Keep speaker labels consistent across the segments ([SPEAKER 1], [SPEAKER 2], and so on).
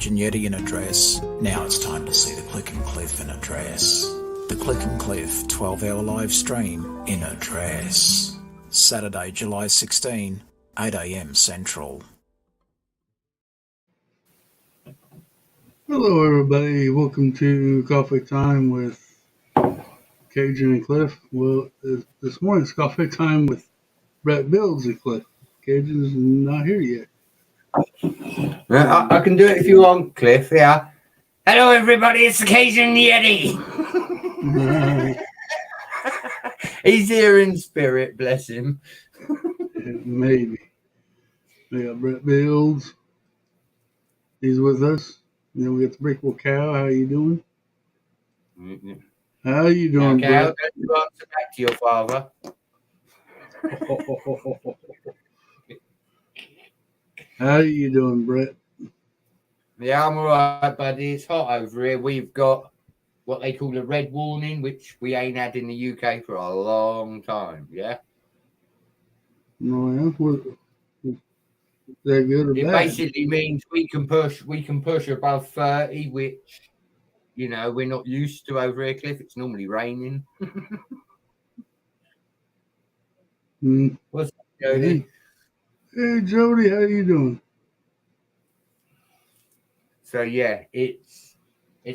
[SPEAKER 1] Cajun Yeti in a dress. Now it's time to see the Click and Cliff in a dress. The Click and Cliff 12-hour live stream in a dress. Saturday, July 16, 8 a.m. Central.
[SPEAKER 2] Hello, everybody. Welcome to Coffee Time with Cajun and Cliff. Well, this morning's Coffee Time with Brett Bills and Cliff. Cajun's not here yet.
[SPEAKER 3] I can do it if you want, Cliff. Yeah. Hello, everybody. It's the Cajun Yeti. He's here in spirit. Bless him.
[SPEAKER 2] Maybe. We got Brett Bills. He's with us. And then we got the Brickable Cow. How you doing?
[SPEAKER 3] Mm-hmm.
[SPEAKER 2] How you doing,
[SPEAKER 3] okay,
[SPEAKER 2] Brett?
[SPEAKER 3] I'll go answer back to your father.
[SPEAKER 2] How you doing, Brett?
[SPEAKER 3] Yeah, I'm all right, buddy. It's hot over here. We've got what they call a red warning, which we ain't had in the UK for a long time. Yeah.
[SPEAKER 2] No, yeah. Is that good or
[SPEAKER 3] it
[SPEAKER 2] bad?
[SPEAKER 3] Basically means we can push above 30, which we're not used to over here, Cliff. It's normally raining. What's up, Jody?
[SPEAKER 2] Hey, Jody, how you doing?
[SPEAKER 3] So yeah, it's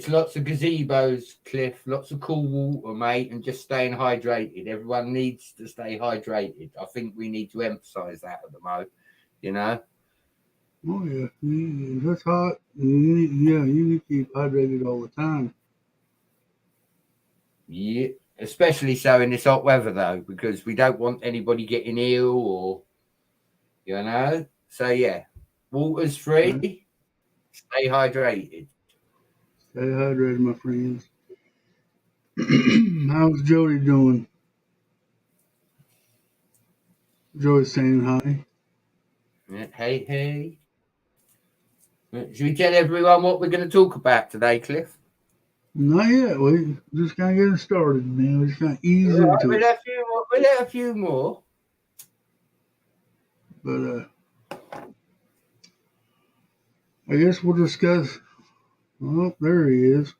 [SPEAKER 3] lots of gazebos, Cliff, lots of cool water, mate, and just staying hydrated. Everyone needs to stay hydrated. I think we need to emphasize that at the moment,
[SPEAKER 2] Oh, yeah. That's hot. You need to keep hydrated all the time.
[SPEAKER 3] Yeah, especially so in this hot weather, though, because we don't want anybody getting ill or, So, yeah, water's free. Right. Stay hydrated.
[SPEAKER 2] Stay hydrated, my friends. How's Jody doing? Jody's saying hi.
[SPEAKER 3] Hey. Should we tell everyone what we're going to talk about today, Cliff?
[SPEAKER 2] Not yet. We just kind of getting started, man. We just kind of ease into it.
[SPEAKER 3] We'll let a few more.
[SPEAKER 2] But I guess we'll discuss. Oh, there he is.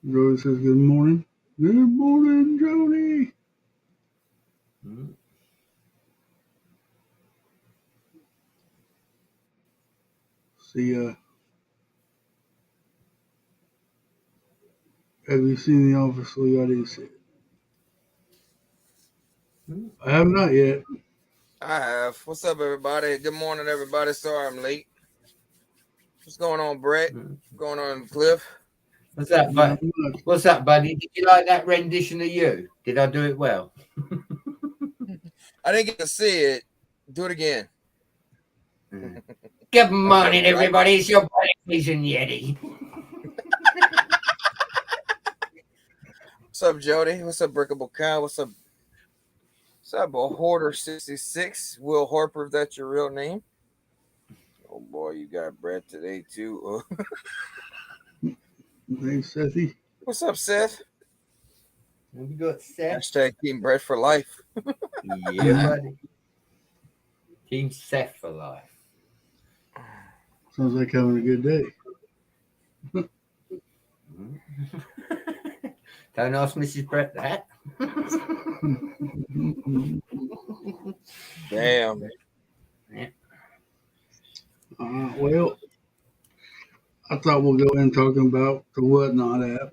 [SPEAKER 2] Jody says, good morning. Good morning, Jody.
[SPEAKER 3] Mm-hmm.
[SPEAKER 2] See, have you seen The Office? So you already see it. I have not yet.
[SPEAKER 4] I have. What's up, everybody? Good morning, everybody. Sorry I'm late. What's going on, Brett? What's going on, Cliff?
[SPEAKER 3] What's up, buddy? What's up, buddy? Did you like that rendition of you? Did I do it well?
[SPEAKER 4] I didn't get to see it. Do it again.
[SPEAKER 3] Good morning, everybody. It's your buddy, Cajun Yeti.
[SPEAKER 4] What's up, Jody? What's up, Brickable Cow? What's up? What's up, Hoarder 66? Will Harper, if that's your real name? Oh boy, you got Brett today too.
[SPEAKER 2] Hey, Sethy.
[SPEAKER 4] What's up, Seth?
[SPEAKER 3] We got Seth.
[SPEAKER 4] Hashtag Team Brett for life.
[SPEAKER 3] Yeah, buddy. Team Seth for life.
[SPEAKER 2] Sounds like having a good day.
[SPEAKER 3] Don't ask Mrs. Brett that.
[SPEAKER 4] Damn.
[SPEAKER 3] Yeah.
[SPEAKER 2] Well, I thought we'll go in talking about the Whatnot app.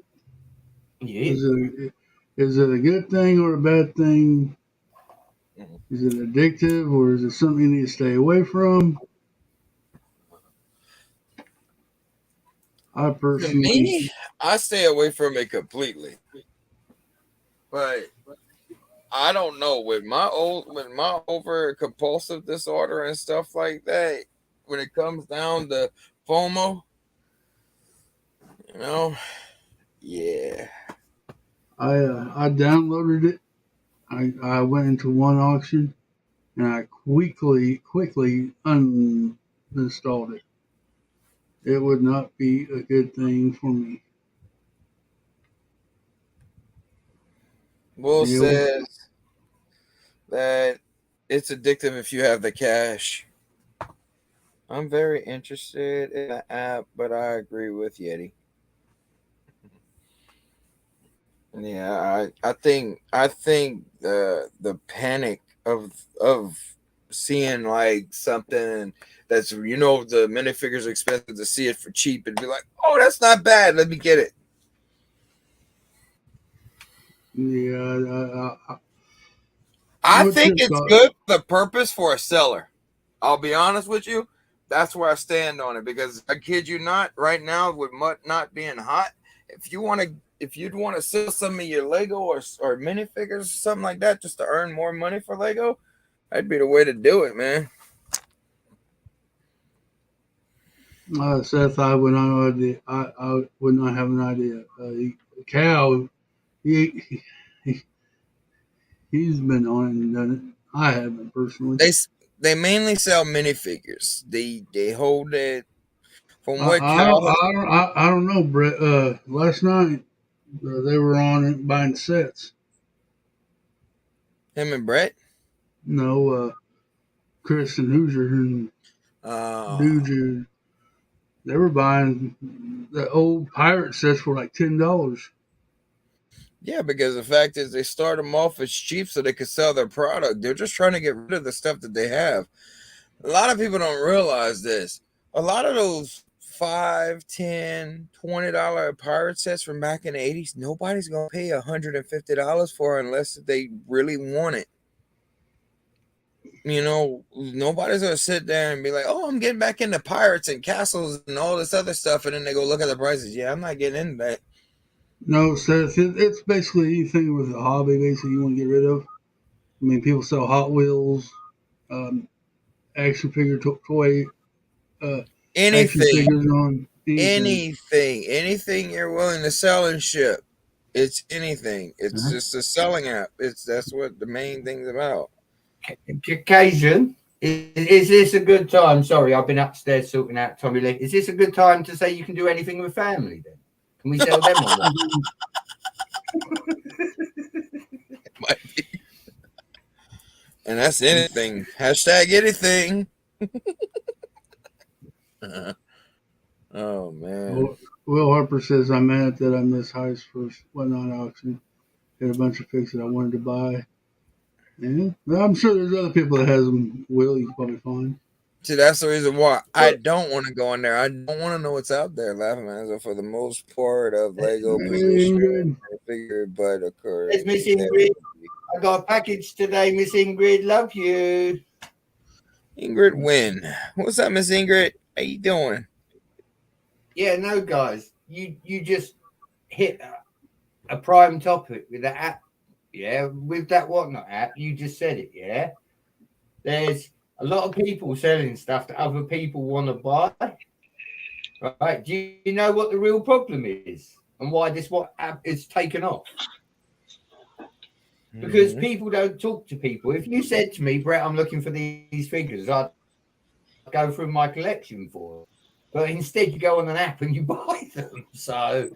[SPEAKER 3] Yeah.
[SPEAKER 2] Is it a good thing or a bad thing? Is it addictive or is it something you need to stay away from? I personally,
[SPEAKER 4] I stay away from it completely. But I don't know with my over compulsive disorder and stuff like that. When it comes down to FOMO, yeah.
[SPEAKER 2] I downloaded it. I went into one auction and I quickly uninstalled it. It would not be a good thing for me.
[SPEAKER 4] Will says that it's addictive if you have the cash. I'm very interested in the app, but I agree with Yeti. Yeah, I think the panic of seeing like something that's the minifigures are expensive, to see it for cheap and be like, oh, that's not bad, let me get it.
[SPEAKER 2] Yeah,
[SPEAKER 4] I
[SPEAKER 2] what's
[SPEAKER 4] think
[SPEAKER 2] your
[SPEAKER 4] it's
[SPEAKER 2] thought?
[SPEAKER 4] good for the purpose for a seller. I'll be honest with you. That's where I stand on it, because I kid you not, right now with mud not being hot, if you'd want to sell some of your Lego or minifigures or something like that just to earn more money for Lego, that'd be the way to do it, man.
[SPEAKER 2] Seth, I would not know idea. I would not have an idea. Cal, he, he he's been on it and done it. I haven't personally.
[SPEAKER 4] They mainly sell minifigures. They hold it from
[SPEAKER 2] I
[SPEAKER 4] what
[SPEAKER 2] I don't
[SPEAKER 4] Cal has.
[SPEAKER 2] I don't, I don't know, Brett. Last night they were on it buying sets.
[SPEAKER 4] Him and Brett.
[SPEAKER 2] No, Chris and Hoosier and
[SPEAKER 4] Uh,
[SPEAKER 2] Dooger. They were buying the old pirate sets for like $10.
[SPEAKER 4] yeah, because the fact is they start them off as cheap so they can sell their product. They're just trying to get rid of the stuff that they have. A lot of people don't realize this. A lot of those $5, $10, $20 pirate sets from back in the 80s, nobody's gonna pay $150 for unless they really want it. Nobody's gonna sit there and be like, "Oh, I'm getting back into pirates and castles and all this other stuff," and then they go look at the prices. Yeah, I'm not getting into that.
[SPEAKER 2] No, Seth. It's basically anything with a hobby. Basically, you want to get rid of. I mean, people sell Hot Wheels, um, action figure toy, uh, action
[SPEAKER 4] Anything,
[SPEAKER 2] figures on anything.
[SPEAKER 4] anything you're willing to sell and ship. It's anything. It's
[SPEAKER 2] Uh-huh.
[SPEAKER 4] just a selling app. That's what the main thing's about.
[SPEAKER 3] Cajun, is this a good time? Sorry, I've been upstairs sorting out Tommy Lee. Is this a good time to say you can do anything with family then? Can we sell them on that?
[SPEAKER 4] Might be. And that's anything. Hashtag anything. Oh man.
[SPEAKER 2] Will Harper says, I'm mad that I missed High's first whatnot auction. Had a bunch of fixes I wanted to buy. And I'm sure there's other people that has them. Will, you can probably find.
[SPEAKER 4] See, that's the reason why I don't want to go in there. I don't want to know what's out there. Laughing at for the most part of Lego position figure, but of course.
[SPEAKER 3] It's Miss Ingrid. I got a package today, Miss Ingrid. Love you.
[SPEAKER 4] Ingrid Wynn. What's up, Miss Ingrid? How you doing?
[SPEAKER 3] Yeah, no, guys. You just hit a prime topic with that app. Yeah, with that whatnot app, you just said it. Yeah, there's a lot of people selling stuff that other people want to buy. Right? Do you know what the real problem is and why this what app is taken off? Because people don't talk to people. If you said to me, Brett, I'm looking for these figures, I'd go through my collection for them. But instead, you go on an app and you buy them. So,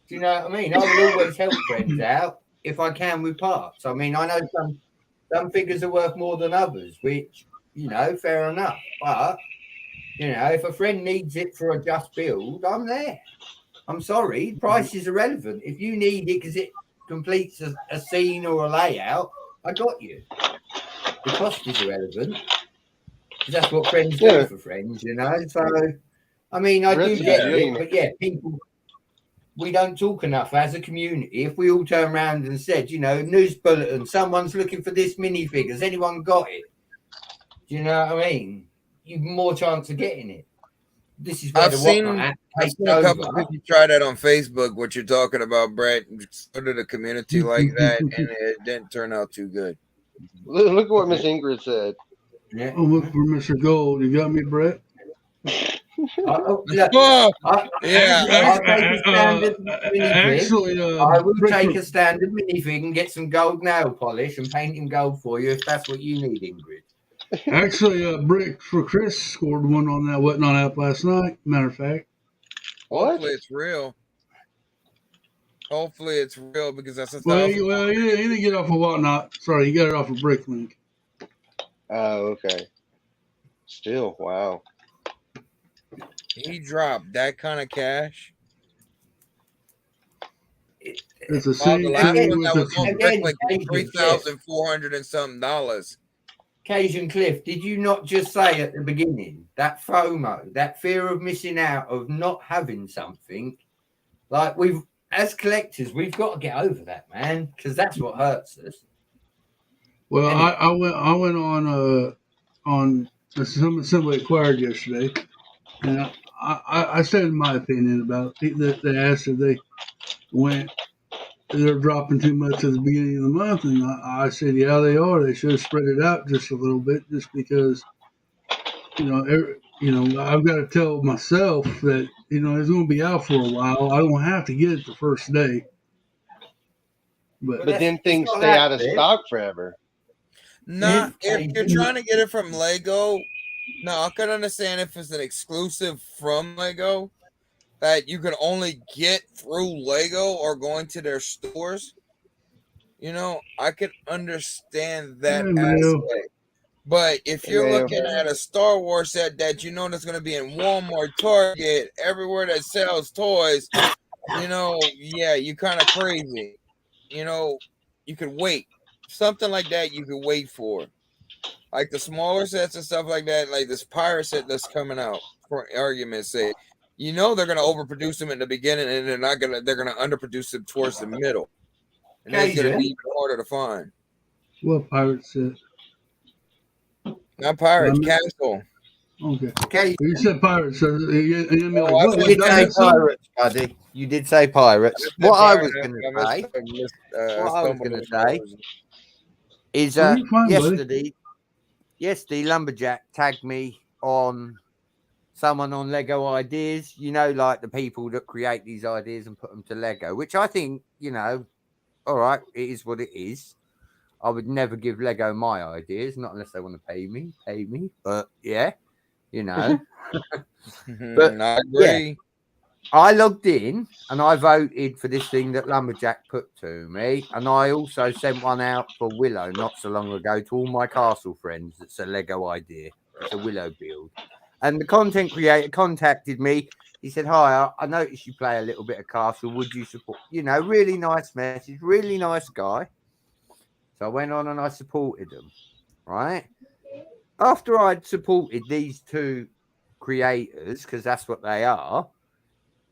[SPEAKER 3] do you know what I mean? I will always help friends out if I can with parts. I mean, I know some figures are worth more than others, which, fair enough. But, if a friend needs it for a just build, I'm there. I'm sorry, price is irrelevant. If you need it because it completes a scene or a layout, I got you. The cost is irrelevant. Because that's what friends do for friends, So, I mean, I do get it, but yeah, people, we don't talk enough as a community. If we all turn around and said, news bulletin, someone's looking for this minifig, has anyone got it? Do you know what I mean? You've more chance of getting it. This is where
[SPEAKER 4] I've seen a couple of people try that on Facebook, what you're talking about, Brett. Started a community like that, and it didn't turn out too good.
[SPEAKER 5] Look at what Miss Ingrid said.
[SPEAKER 3] Yeah.
[SPEAKER 2] Oh, look for Mr. Gold. You got me, Brett?
[SPEAKER 3] I'll take a standard minifig. I will take a standard minifig and get some gold nail polish and paint him gold for you if that's what you need, Ingrid.
[SPEAKER 2] Actually, Brick for Chris scored one on that whatnot app last night. Matter of fact.
[SPEAKER 4] Hopefully it's real. Hopefully it's real because that's
[SPEAKER 2] Well,
[SPEAKER 4] $1,000.
[SPEAKER 2] he didn't get off of Whatnot. Sorry, he got it off of Bricklink.
[SPEAKER 5] Oh, okay. Still, wow.
[SPEAKER 4] He dropped that kind of cash.
[SPEAKER 2] It's a
[SPEAKER 4] Oh, the last
[SPEAKER 2] CHA
[SPEAKER 4] one
[SPEAKER 2] with
[SPEAKER 4] that was on
[SPEAKER 3] Again,
[SPEAKER 4] Bricklink was
[SPEAKER 3] Cajun Cliff.
[SPEAKER 4] $3,400 and something.
[SPEAKER 3] Cajun Cliff, did you not just say at the beginning that FOMO, that fear of missing out, of not having something? Like, we've, as collectors, we've got to get over that, man, because that's what hurts us.
[SPEAKER 2] Well,
[SPEAKER 3] Anyway.
[SPEAKER 2] I went on Assembly Acquired yesterday, and I said my opinion about it. They asked if they're dropping too much at the beginning of the month, and I said, yeah, they are. They should have spread it out just a little bit, just because I've got to tell myself that it's going to be out for a while. I don't have to get it the first day, but
[SPEAKER 5] But then things stay out of stock forever.
[SPEAKER 4] Not if you're trying to get it from Lego. No, I could understand if it's an exclusive from Lego that you can only get through Lego or going to their stores. I could understand that aspect. But if you're looking at a Star Wars set that that's going to be in Walmart, Target, everywhere that sells toys, yeah, you kind of crazy. You could wait. Something like that you could wait for. Like the smaller sets and stuff like that, like this pirate set that's coming out, for argument's sake, they're gonna overproduce them in the beginning and they're gonna underproduce them towards the middle. And it's gonna be even harder to find.
[SPEAKER 2] What pirate set?
[SPEAKER 4] Not Pirates, Castle.
[SPEAKER 2] Okay. You said Pirates. So
[SPEAKER 3] you did say Pirates, buddy. You did say Pirates. What I was going to say is yesterday Lumberjack tagged me on someone on Lego Ideas, like the people that create these ideas and put them to Lego, which I think, all right, it is what it is. I would never give Lego my ideas, not unless they want to pay me. But yeah, But
[SPEAKER 4] I agree.
[SPEAKER 3] Yeah, I logged in and I voted for this thing that Lumberjack put to me. And I also sent one out for Willow not so long ago to all my castle friends. It's a Lego idea. It's a Willow build. And the content creator contacted me. He said, hi, I noticed you play a little bit of castle. Would you support? Really nice message. Really nice guy. So I went on and I supported them. Right? After I'd supported these two creators, because that's what they are,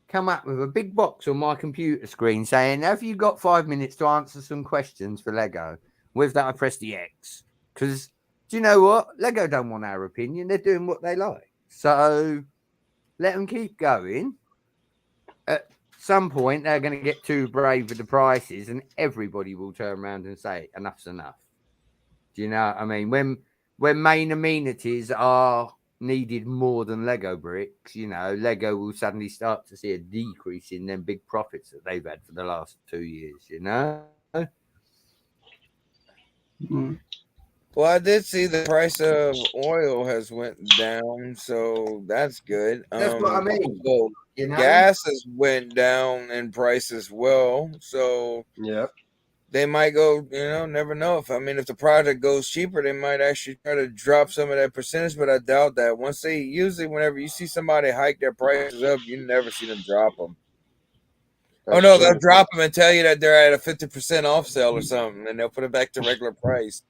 [SPEAKER 3] come up with a big box on my computer screen saying, have you got 5 minutes to answer some questions for Lego? With that, I pressed the X. Because, do you know what? Lego don't want our opinion. They're doing what they like. So, let them keep going. At some point, they're going to get too brave with the prices and everybody will turn around and say, enough's enough. Do you know what I mean? When main amenities are needed more than Lego bricks, Lego will suddenly start to see a decrease in them big profits that they've had for the last 2 years,
[SPEAKER 4] Well, I did see the price of oil has went down, so that's good.
[SPEAKER 3] That's what I mean.
[SPEAKER 4] So gas has went down in price as well, so
[SPEAKER 5] yeah.
[SPEAKER 4] They might go, never know. If the project goes cheaper, they might actually try to drop some of that percentage, but I doubt that. Usually whenever you see somebody hike their prices up, you never see them drop them. They'll drop them and tell you that they're at a 50% off sale or something, and they'll put it back to regular price.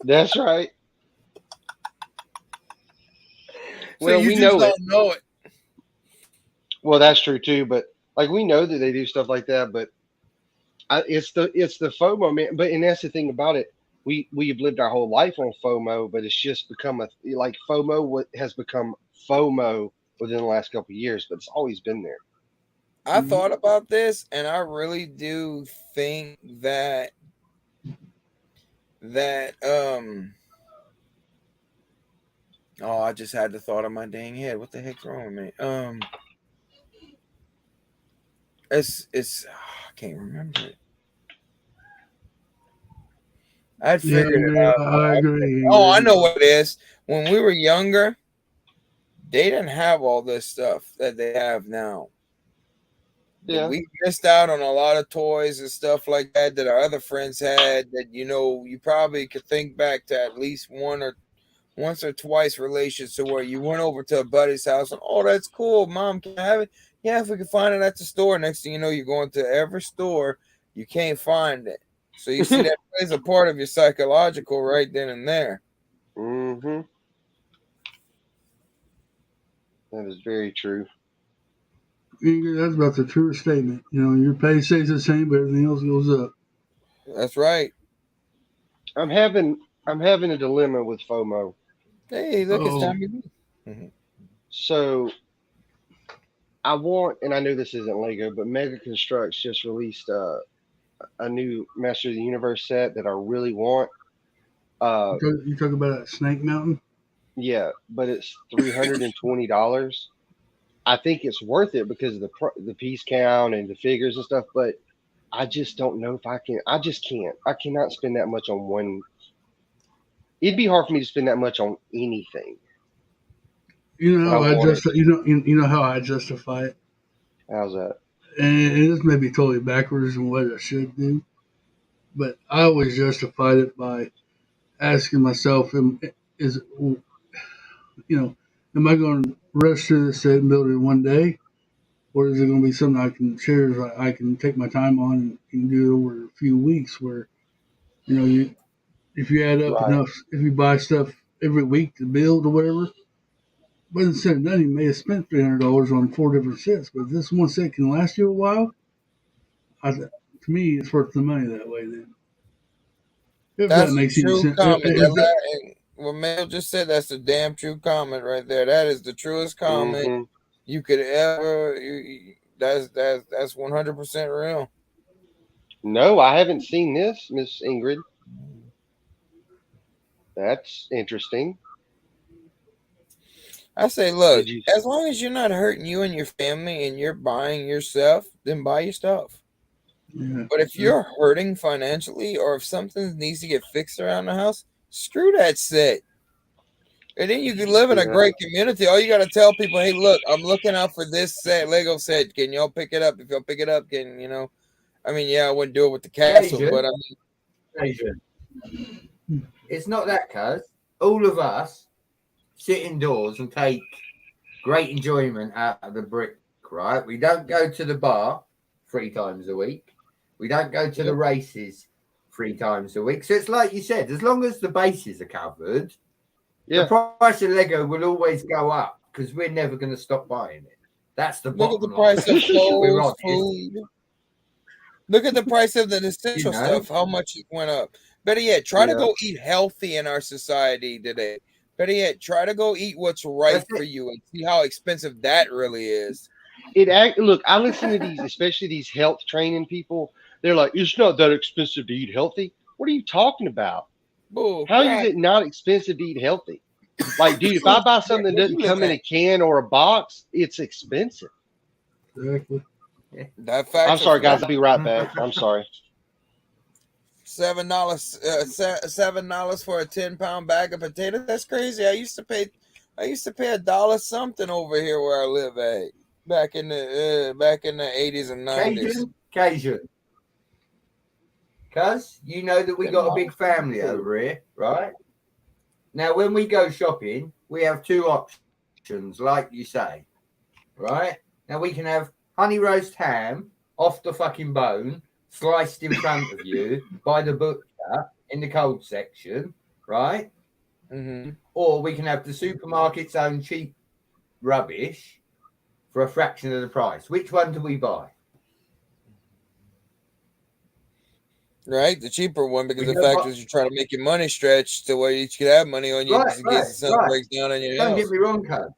[SPEAKER 5] That's right.
[SPEAKER 4] So you just don't know it.
[SPEAKER 5] Well, that's true too, but we know that they do stuff like that, but it's the FOMO, man. But and that's the thing about it. We've lived our whole life on FOMO, but it's just become FOMO has become FOMO within the last couple of years, but it's always been there.
[SPEAKER 4] I thought about this, and I really do think that I just had the thought in my dang head. What the heck's wrong with me? It's I can't remember it. I figured it out.
[SPEAKER 2] I agree.
[SPEAKER 4] Oh, I know what it is. When we were younger, they didn't have all this stuff that they have now.
[SPEAKER 5] Yeah.
[SPEAKER 4] We missed out on a lot of toys and stuff like that that our other friends had. That you probably could think back to at least once or twice relations to where you went over to a buddy's house and that's cool, Mom, can I have it? Yeah, if we can find it at the store. Next thing you know, you're going to every store, you can't find it. So you see that plays a part of your psychological right then and there.
[SPEAKER 5] Mm-hmm. That is very true.
[SPEAKER 2] That's about the truest statement. Your pay stays the same, but everything else goes up.
[SPEAKER 4] That's right.
[SPEAKER 5] I'm having a dilemma with FOMO.
[SPEAKER 4] Hey, look, it's time to be.
[SPEAKER 5] So I want, and I know this isn't Lego, but Mega Constructs just released a new Master of the Universe set that I really want.
[SPEAKER 2] You talk about that Snake Mountain?
[SPEAKER 5] Yeah, but it's $320. I think it's worth it because of the piece count and the figures and stuff. But I just don't know if I can. I just can't. I cannot spend that much on one. It'd be hard for me to spend that much on anything.
[SPEAKER 2] You know how I justify it.
[SPEAKER 5] How's that?
[SPEAKER 2] And this may be totally backwards in what I should do, but I always justified it by asking myself, am I going to rush through this set and build it in one day, or is it going to be something I can share, I can take my time on and do it over a few weeks? Where if you add up enough, if you buy stuff every week to build or whatever, but instead of done, you may have spent $300 on 4 different sets. But if this one set can last you a while, to me, it's worth the money that way. Then, if
[SPEAKER 4] That's
[SPEAKER 2] that makes
[SPEAKER 4] a
[SPEAKER 2] any
[SPEAKER 4] true
[SPEAKER 2] sense.
[SPEAKER 4] comment. What Mel just said, that's a damn true comment right there. That is the truest comment you could ever. That's 100% real.
[SPEAKER 5] No, I haven't seen this, Miss Ingrid. That's interesting.
[SPEAKER 4] I say, look, as long as you're not hurting you and your family and you're buying your stuff, then buy your stuff.
[SPEAKER 2] Yeah.
[SPEAKER 4] But if you're hurting financially or if something needs to get fixed around the house, screw that set. And then you can live in a great community. All you got to tell people, hey, look, I'm looking out for this Lego set. Can y'all pick it up? If y'all pick it up, I wouldn't do it with the castle,
[SPEAKER 3] Cajun,
[SPEAKER 4] but
[SPEAKER 3] Cajun. It's not that, cuz. All of us sit indoors and take great enjoyment out of the brick, right? We don't go to the bar 3 times a week. We don't go to the races 3 times a week. So it's like you said, as long as the bases are covered, the price of Lego will always go up because we're never going to stop buying it. That's the bottom line.
[SPEAKER 4] Look at the price of clothes, food. Look at the price of the essential stuff, how much it went up. Better yet, try to go eat healthy in our society today. Better yet, try to go eat what's right for you and see how expensive that really is.
[SPEAKER 5] Look, I listen to these, especially these health training people. They're like, it's not that expensive to eat healthy. What are you talking about? How is it not expensive to eat healthy? Like, dude, if I buy something that doesn't come in a can or a box, it's expensive.
[SPEAKER 2] Exactly.
[SPEAKER 5] I'm sorry, guys. I'll be right back. I'm sorry.
[SPEAKER 4] $7 for a 10-pound bag of potatoes. That's crazy. I used to pay $1 something over here where I live at back in the 80s and 90s.
[SPEAKER 3] Cajun. Cuz you know that we got a big family over here, right? Now, when we go shopping, we have 2 options, like you say, right? Now we can have honey roast ham off the fucking bone, sliced in front of you by the butcher in the cold section, right?
[SPEAKER 4] Mm-hmm.
[SPEAKER 3] Or we can have the supermarket's own cheap rubbish for a fraction of the price. Which one do we buy?
[SPEAKER 4] Right, the cheaper one, because the fact is you're trying to make your money stretch to where you could have money on you just in case something breaks down on your house.
[SPEAKER 3] Don't get me wrong, cuz.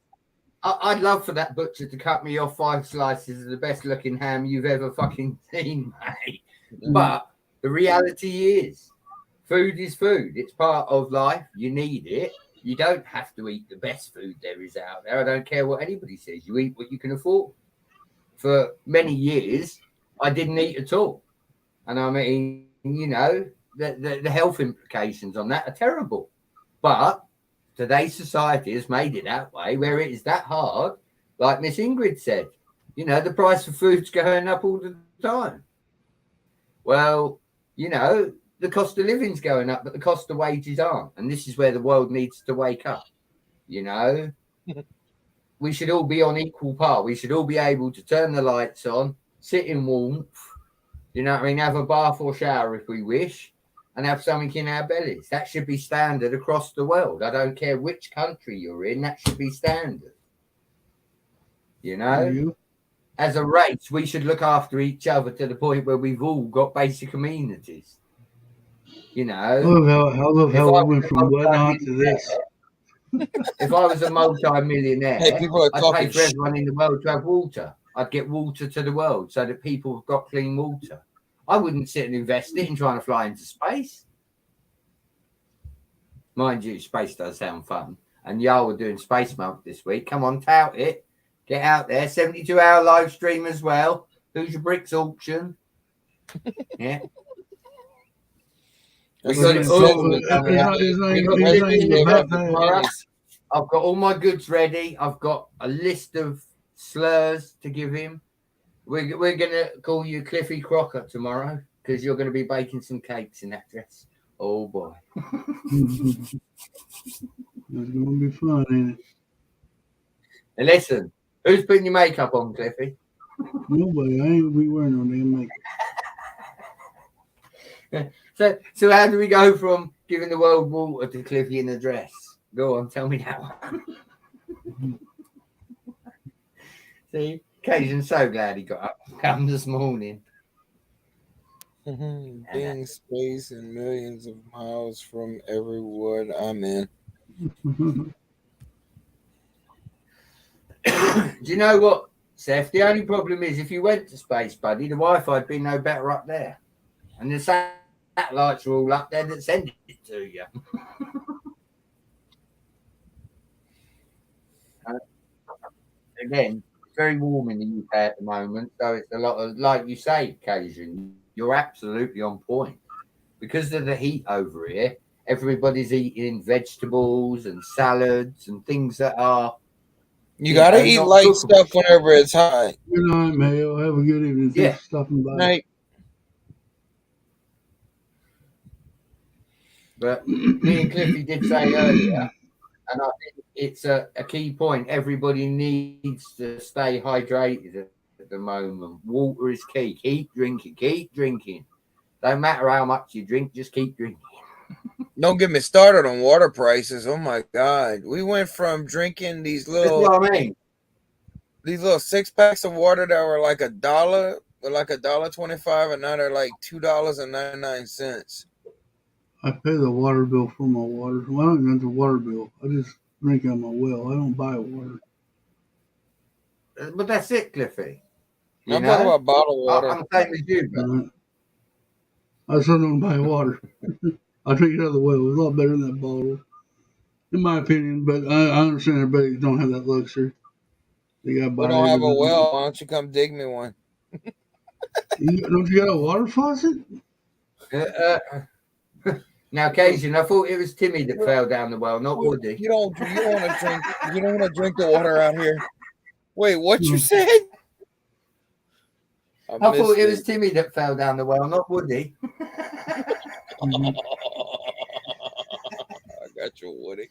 [SPEAKER 3] I'd love for that butcher to cut me off 5 slices of the best looking ham you've ever fucking seen, mate. Mm. But the reality is, food is food. It's part of life. You need it. You don't have to eat the best food there is out there. I don't care what anybody says. You eat what you can afford. For many years, I didn't eat at all. And I mean, the health implications on that are terrible. But today's society has made it that way, where it is that hard. Like Miss Ingrid said, You know, the price of food's going up all the time. Well, you know, the cost of living's going up, but the cost of wages aren't. And this is where the world needs to wake up. You know, we should all be on equal par. We should all be able to turn the lights on, sit in warmth, you know what I mean, have a bath or shower if we wish, and have something in our bellies. That should be standard across the world. I don't care which country you're in, that should be standard. You know, as a race, we should look after each other to the point where we've all got basic amenities. You know,
[SPEAKER 2] I love how we went from whatnot to this.
[SPEAKER 3] If I was a multi-millionaire,
[SPEAKER 4] Hey, people are
[SPEAKER 3] I'd
[SPEAKER 4] talking
[SPEAKER 3] pay for everyone in the world to have water. I'd get water to the world so that people have got clean water. I wouldn't sit and invest it in trying to fly into space. Mind you, space does sound fun. And y'all were doing Space Month this week. Come on, tout it. Get out there. 72-hour live stream as well. Who's your bricks auction? Yeah. I've got all my goods ready. I've got a list of slurs to give him. We're going to call you Cliffy Crocker tomorrow because you're going to be baking some cakes in that dress. Oh, boy.
[SPEAKER 2] It's going to be fun, ain't it?
[SPEAKER 3] And listen, who's putting your makeup on, Cliffy?
[SPEAKER 2] Nobody. I ain't be wearing no damn makeup.
[SPEAKER 3] So how do we go from giving the world water to Cliffy in a dress? Go on, tell me that one. See, Cajun's so glad he got up come this morning.
[SPEAKER 4] Being space and millions of miles from everyone I'm in.
[SPEAKER 3] Do you know what, Seth? The only problem is if you went to space, buddy, the Wi-Fi'd be no better up there. And the satellites are all up there that send it to you. Again, it's very warm in the UK at the moment, so it's a lot of, like you say, Cajun, you're absolutely on point. Because of the heat over here, everybody's eating vegetables and salads and things that are...
[SPEAKER 4] You gotta eat light stuff whenever it's hot.
[SPEAKER 2] Good night, Mayo. Have a good evening. Thanks for stopping by.
[SPEAKER 4] Night.
[SPEAKER 3] But me and Cliffy did say earlier, and I think it's a key point. Everybody needs to stay hydrated at the moment. Water is key. Keep drinking. Keep drinking. Don't matter how much you drink, just keep drinking.
[SPEAKER 4] Don't get me started on water prices. Oh my God. We went from drinking these little,
[SPEAKER 3] that's what I mean.
[SPEAKER 4] These little 6-packs of water that were like $1, like $1.25, and now they're like $2.99.
[SPEAKER 2] I pay the water bill for my water. Well, I don't even have the water bill. I just drink out of my well. I don't buy water.
[SPEAKER 3] But that's it, Cliffy.
[SPEAKER 4] I'm talking about bottled water.
[SPEAKER 3] I'm the same as you, but...
[SPEAKER 2] I still don't buy water. I drink it out of the well. It's a lot better than that bottle, in my opinion. But I understand everybody don't have that luxury. They got
[SPEAKER 4] we don't have a well. Why don't you come dig me one?
[SPEAKER 2] Don't you got a water faucet?
[SPEAKER 3] Now, Cajun, I thought it was Timmy that fell down the well, not Woody.
[SPEAKER 4] You don't want to drink the water out here. Wait, what you said?
[SPEAKER 3] I thought it was Timmy that fell down the well, not Woody.
[SPEAKER 4] I got you, Woody.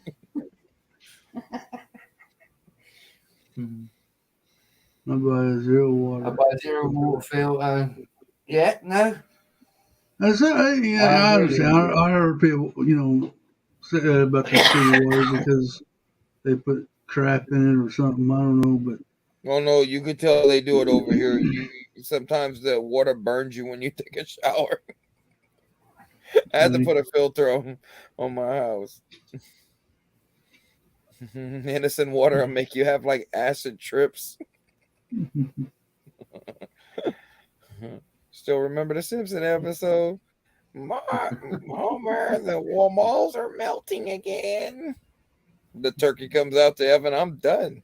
[SPEAKER 2] I buy zero water.
[SPEAKER 3] I buy zero water, Phil. Yeah, no.
[SPEAKER 2] That's it. Yeah, I understand. I heard people, say that about the city water because they put crap in it or something. I don't know, but.
[SPEAKER 4] Well, no, you could tell they do it over here. Sometimes the water burns you when you take a shower. I had to put a filter on my house. Innocent water will make you have like acid trips. Still remember the Simpson episode? Homer, the walls are melting again. The turkey comes out to heaven. I'm done.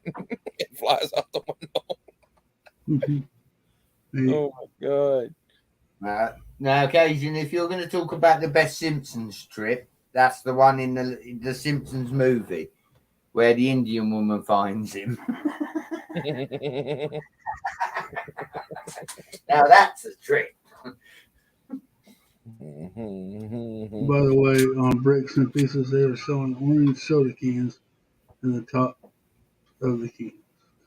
[SPEAKER 4] It flies out the window. Oh my God.
[SPEAKER 3] Now, Cajun, if you're going to talk about the best Simpsons trip, that's the one in the Simpsons movie where the Indian woman finds him. Now that's a trick.
[SPEAKER 2] By the way, on Bricks and Pieces, they are selling orange soda cans in the top of the cans.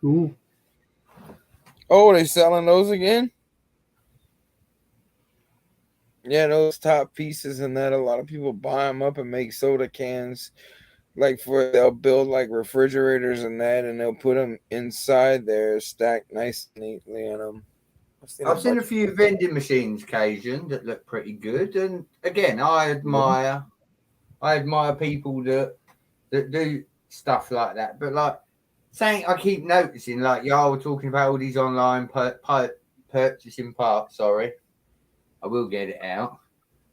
[SPEAKER 2] Cool.
[SPEAKER 4] Oh, they selling those again? Yeah, those top pieces and that. A lot of people buy them up and make soda cans. Like they'll build like refrigerators and that, and they'll put them inside there, stacked nice and neatly in them.
[SPEAKER 3] I've seen a few vending machines, Cajun, that look pretty good. And again, I admire people that do stuff like that. But like saying, I keep noticing, like y'all were talking about all these online purchasing parts. Sorry, I will get it out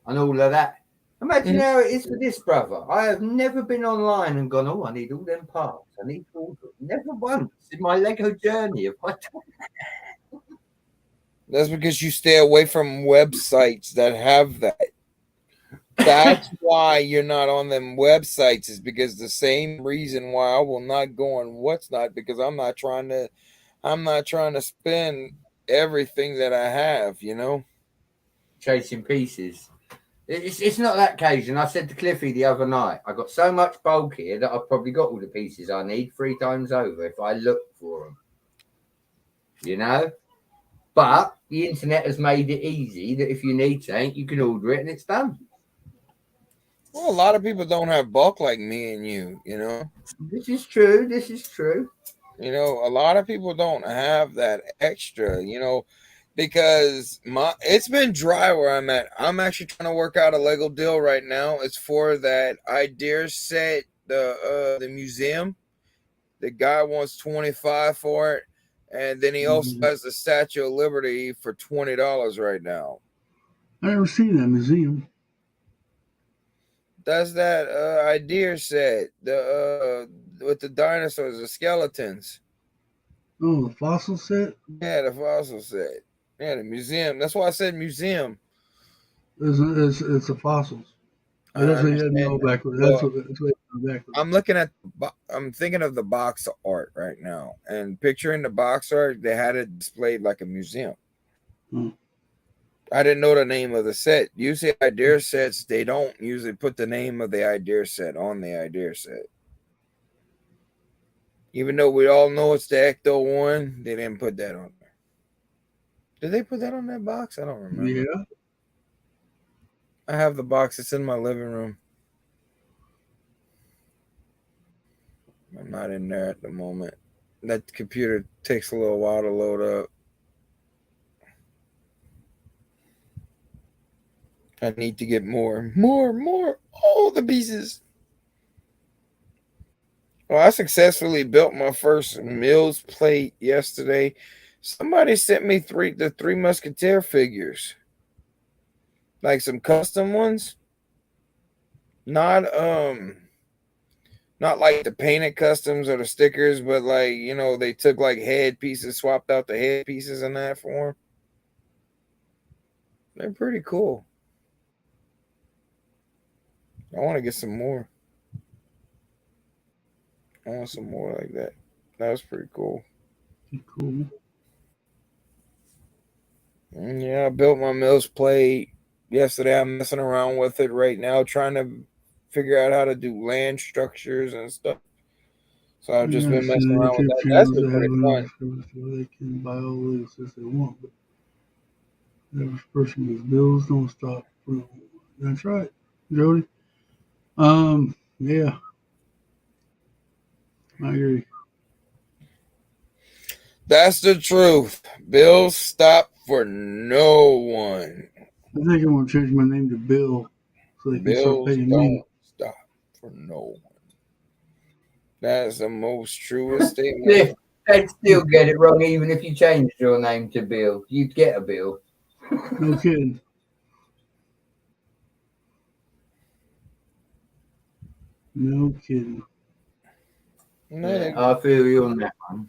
[SPEAKER 3] and all of that. Imagine how it is for this brother. I have never been online and gone, oh, I need all them parts. I need to order it. Never once in my Lego journey have I done.
[SPEAKER 4] That's because you stay away from websites that have that. That's why you're not on them websites, is because the same reason why I will not go on what's not, because I'm not trying to spend everything that I have,
[SPEAKER 3] Chasing pieces. It's not that Cajun. I said to Cliffy the other night, I got so much bulk here that I've probably got all the pieces I need 3 times over if I look for them. But the internet has made it easy that if you need something, you can order it and it's done.
[SPEAKER 4] Well, a lot of people don't have bulk like me and you,
[SPEAKER 3] This is true.
[SPEAKER 4] A lot of people don't have that extra, because it's been dry where I'm at. I'm actually trying to work out a Lego deal right now. It's for that idea set, the museum. The guy wants $25 for it, and then he also has the Statue of Liberty for $20 right now.
[SPEAKER 2] I never seen that museum.
[SPEAKER 4] That's that idea set, the with the dinosaurs, the skeletons.
[SPEAKER 2] Oh, the fossil set?
[SPEAKER 4] Yeah, the fossil set. Yeah, the museum. That's why I said museum.
[SPEAKER 2] It's the fossils. That's what you had to know backwards. That's what backwards.
[SPEAKER 4] I'm thinking of the box art right now, and picturing the box art, they had it displayed like a museum. I didn't know the name of the set. Usually idea sets, they don't usually put the name of the idea set on the idea set. Even though we all know it's the Ecto one, they didn't put that on there. Did they put that on that box? I don't remember.
[SPEAKER 2] Yeah.
[SPEAKER 4] I have the box. It's in my living room. I'm not in there at the moment. That computer takes a little while to load up. I need to get more. All the pieces. Well, I successfully built my first Mills plate yesterday. Somebody sent me the Three Musketeer figures. Like some custom ones. Not like the painted customs or the stickers, but like, they took like head pieces, swapped out the head pieces and that for them. They're pretty cool. I want to get some more. I want some more like that. That was pretty cool.
[SPEAKER 2] Cool.
[SPEAKER 4] Yeah, I built my Mills plate yesterday. I'm messing around with it right now, trying to figure out how to do land structures and stuff. So I've just been messing around with that. That's been pretty fun.
[SPEAKER 2] They can buy all this as they want, but every person with bills don't stop. That's right, Jody. Yeah, I agree.
[SPEAKER 4] That's the truth. Bills stop for no one.
[SPEAKER 2] I think I want to change my name to Bill so they can start paying me.
[SPEAKER 4] Stop for no one. That's the most truest statement.
[SPEAKER 3] They'd still get it wrong even if you changed your name to Bill. You'd get a bill.
[SPEAKER 2] No kidding. No kidding.
[SPEAKER 3] Yeah, I feel you on that one.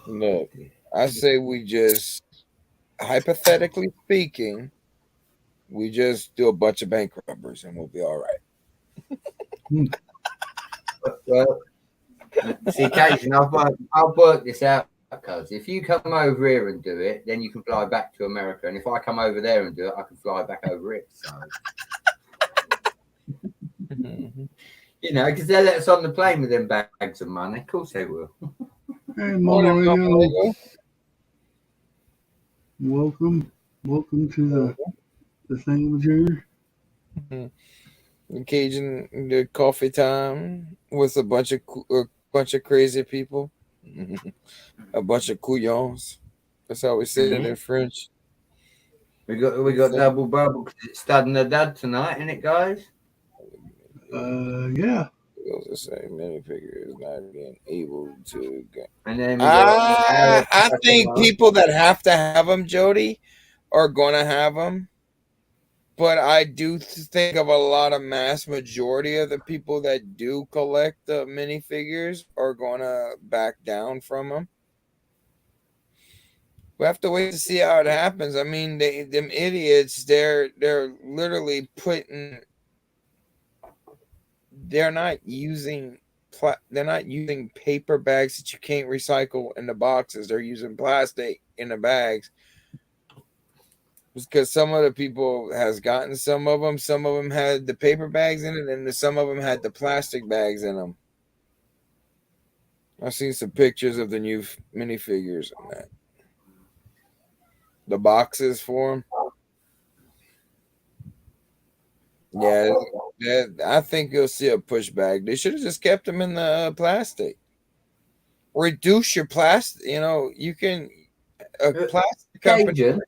[SPEAKER 4] Look, I say we just, hypothetically speaking, we just do a bunch of bank robbers and we'll be all right.
[SPEAKER 3] Well, See, Cajun, I've worked this out, because if you come over here and do it, then you can fly back to America. And if I come over there and do it, I can fly back over it. So, you know, because they'll let us on the plane with them bags of money. Of course they will.
[SPEAKER 2] Hey,
[SPEAKER 4] What
[SPEAKER 2] Mama
[SPEAKER 4] up,
[SPEAKER 2] Radio. Welcome to the thingamajigger.
[SPEAKER 4] Cajun the coffee time with a bunch of crazy people, a bunch of couillons. That's how we say it in French.
[SPEAKER 3] We got double bubble because it's stud and a dud tonight, isn't it, guys?
[SPEAKER 2] Yeah.
[SPEAKER 4] Those are saying minifigure is not being able to get.
[SPEAKER 3] And then we got
[SPEAKER 4] I think people that have to have them, Jody, are gonna have them. But I do think of a lot of mass majority of the people that do collect the minifigures are gonna back down from them. We have to wait to see how it happens. I mean, them idiots, they're literally putting. They're not using paper bags that you can't recycle in the boxes. They're using plastic in the bags. Because some of the people has gotten some of them had the paper bags in it, and some of them had the plastic bags in them. I've seen some pictures of the new minifigures and that. The boxes for them. Yeah, I think you'll see a pushback. They should have just kept them in the plastic. Reduce your plastic. You know, you can a plastic company.
[SPEAKER 3] Cajun,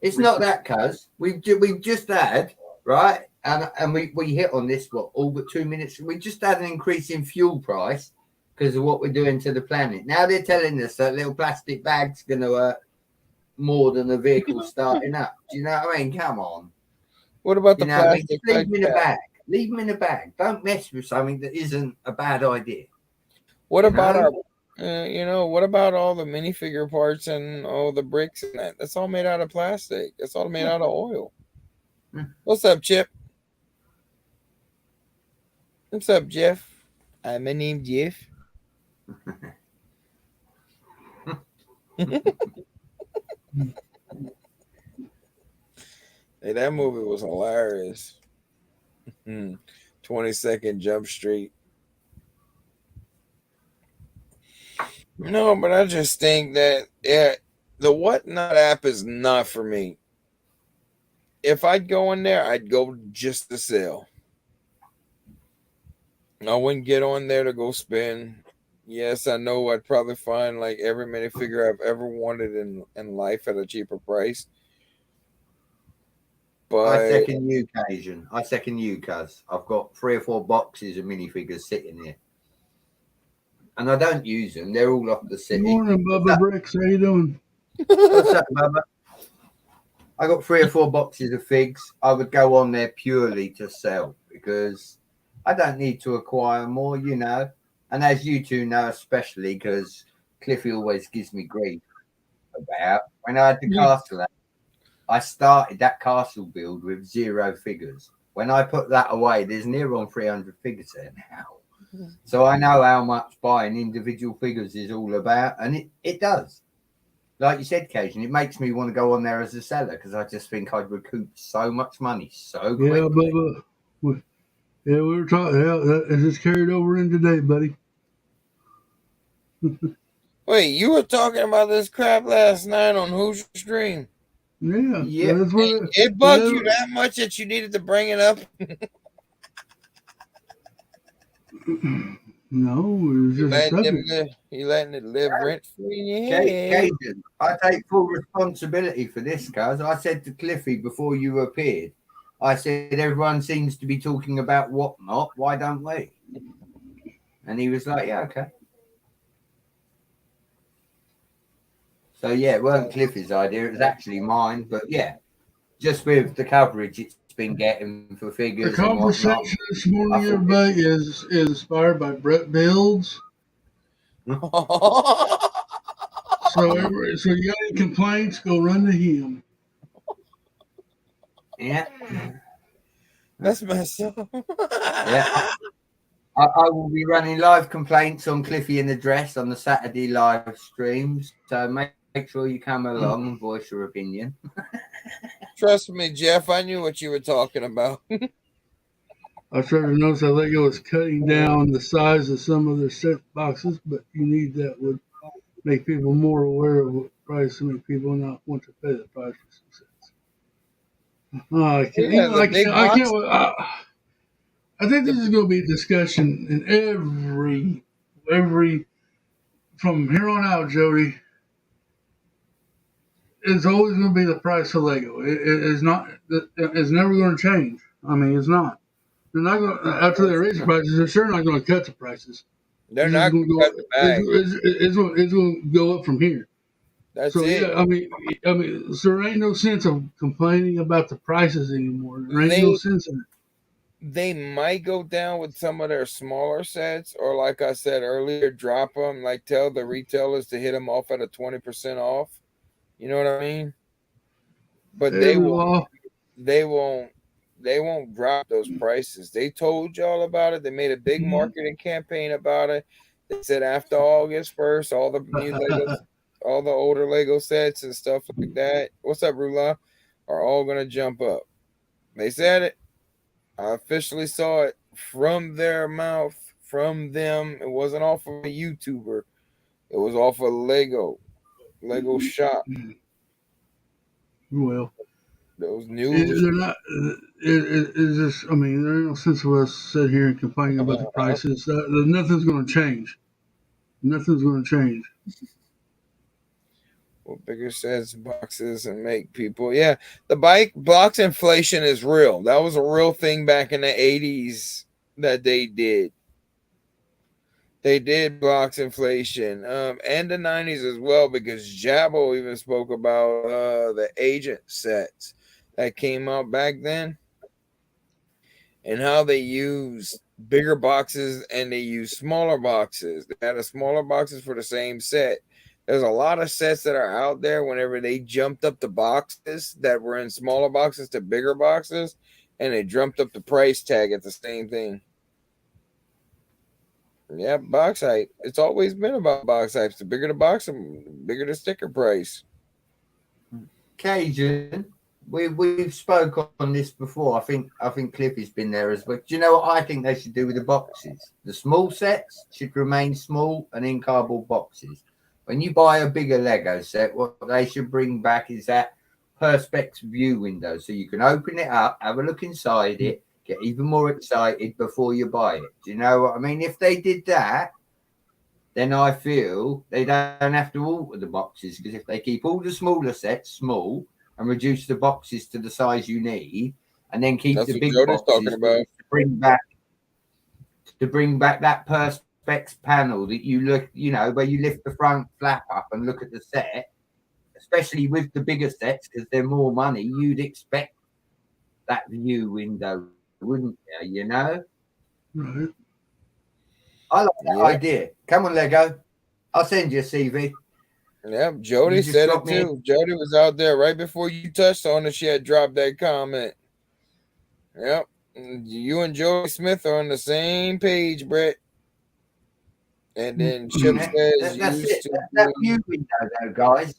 [SPEAKER 3] it's not that, cuz we've just had, right, and we hit on this all but 2 minutes. We just had an increase in fuel price because of what we're doing to the planet. Now they're telling us that little plastic bag's going to hurt more than the vehicle starting up. Do you know what I mean? Come on.
[SPEAKER 4] What about the plastic?
[SPEAKER 3] Leave them in a bag. Leave them in a bag. Don't mess with something that isn't a bad idea.
[SPEAKER 4] What about our? What about all the minifigure parts and all the bricks and that? That's all made out of plastic. That's all made out of oil. What's up, Chip? What's up, Jeff? My name's Jeff. Hey, that movie was hilarious. 22nd Jump Street. No, but I just think that the Whatnot app is not for me. If I'd go in there, I'd go just to sell. I wouldn't get on there to go spend. Yes, I know I'd probably find like every minifigure I've ever wanted in life at a cheaper price. But
[SPEAKER 3] I second you, Cajun. I second you, cuz I've got 3 or 4 boxes of minifigures sitting here. And I don't use them. They're all off the city.
[SPEAKER 2] Good morning, Bubba Bricks. How you doing?
[SPEAKER 3] What's up, Bubba? I got 3 or 4 boxes of figs. I would go on there purely to sell because I don't need to acquire more, you know. And as you two know, especially because Cliffy always gives me grief about when I had the castle out, I started that castle build with 0 figures. When I put that away, there's near on 300 figures there now. So I know how much buying individual figures is all about, and it does. Like you said, Cajun, it makes me want to go on there as a seller because I just think I'd recoup so much money so quickly.
[SPEAKER 2] Yeah, Bubba. We were talking. Yeah, it just carried over in today, buddy.
[SPEAKER 4] wait, you were talking about this crap last night on whose stream?
[SPEAKER 2] Yeah. That's what
[SPEAKER 4] it bugged you that much that you needed to bring it up?
[SPEAKER 2] No, it was just a subject.
[SPEAKER 4] You letting it live rent free in your head.
[SPEAKER 3] Cajun, I take full responsibility for this, cuz I said to Cliffy before you appeared, I said, everyone seems to be talking about Whatnot. Why don't we? And he was like, yeah, okay. So, yeah, it weren't Cliffy's idea. It was actually mine. But, yeah, just with the coverage it's been getting for figures.
[SPEAKER 2] The conversation this morning, everybody, is inspired by Brett Builds. So you got any complaints, go run to him.
[SPEAKER 3] Yeah.
[SPEAKER 4] That's messed up.
[SPEAKER 3] Yeah. I will be running live complaints on Cliffy in the Dress on the Saturday live streams. So make sure you come along and voice your opinion.
[SPEAKER 4] Trust me, Jeff. I knew what you were talking about.
[SPEAKER 2] I started to notice that Lego is cutting down the size of some of their set boxes, but you need that would make people more aware of what price to make people not want to pay the price for some sets. I can't.
[SPEAKER 4] Yeah, the big
[SPEAKER 2] I
[SPEAKER 4] box.
[SPEAKER 2] can't. I think this is going to be a discussion in every from here on out, Jody. It's always going to be the price of Lego. It is not. It's never going to change. I mean, it's not. They're not going after they raise the prices. They're sure not going to cut the prices.
[SPEAKER 4] They're
[SPEAKER 2] It's
[SPEAKER 4] not
[SPEAKER 2] going
[SPEAKER 4] going
[SPEAKER 2] to
[SPEAKER 4] to
[SPEAKER 2] go.
[SPEAKER 4] cut the bag.
[SPEAKER 2] It's going to go up from here.
[SPEAKER 4] That's
[SPEAKER 2] So
[SPEAKER 4] it.
[SPEAKER 2] yeah, I mean, so there ain't no sense of complaining about the prices anymore. There ain't no sense in it.
[SPEAKER 4] They might go down with some of their smaller sets, or like I said earlier, drop them. Like tell the retailers to hit them off at a 20% off. You know what I mean? But they won't drop those prices. They told y'all about it. They made a big marketing campaign about it. They said after August 1st, all the new Legos, all the older Lego sets and stuff like that. What's up, Rula? Are all gonna jump up. They said it. I officially saw it from their mouth, from them. It wasn't off of a YouTuber. It was off of Lego Shop.
[SPEAKER 2] Well,
[SPEAKER 4] Those news.
[SPEAKER 2] they're not. It's just. I mean, there ain't no sense of us sitting here and complaining about the prices. Nothing's going to change. Nothing's going to change.
[SPEAKER 4] Well, bigger sets, boxes, and make people. Yeah, the box inflation is real. That was a real thing back in the 80s that they did. They did box inflation, and the 90s as well, because Jabbo even spoke about the agent sets that came out back then and how they used bigger boxes and they used smaller boxes. They had a smaller boxes for the same set. There's a lot of sets that are out there whenever they jumped up the boxes that were in smaller boxes to bigger boxes, and they jumped up the price tag at the same thing. Yeah, box height. It's always been about box heights. The bigger the box, the bigger the sticker price.
[SPEAKER 3] Cajun, we've spoke on this before. I think Cliffy's been there as well. Do you know what I think they should do with the boxes? The small sets should remain small and in cardboard boxes. When you buy a bigger Lego set, what they should bring back is that perspex view window, so you can open it up, have a look inside it, get even more excited before you buy it. Do you know what I mean? If they did that, then I feel they don't have to alter the boxes, because if they keep all the smaller sets small and reduce the boxes to the size you need, and then keep the big boxes to bring back that perspex panel that you look, you know, where you lift the front flap up and look at the set, especially with the bigger sets because they're more money, you'd expect that view window, wouldn't you? You know,
[SPEAKER 2] Right.
[SPEAKER 3] I like that idea. Come on, Lego. I'll send you a CV.
[SPEAKER 4] Yep, Jody said it too. Jody was out there right before you touched on it. She had dropped that comment. Yep, you and Joey Smith are on the same page, Brett. And then Chip says,
[SPEAKER 3] that's it. That view window, though, guys.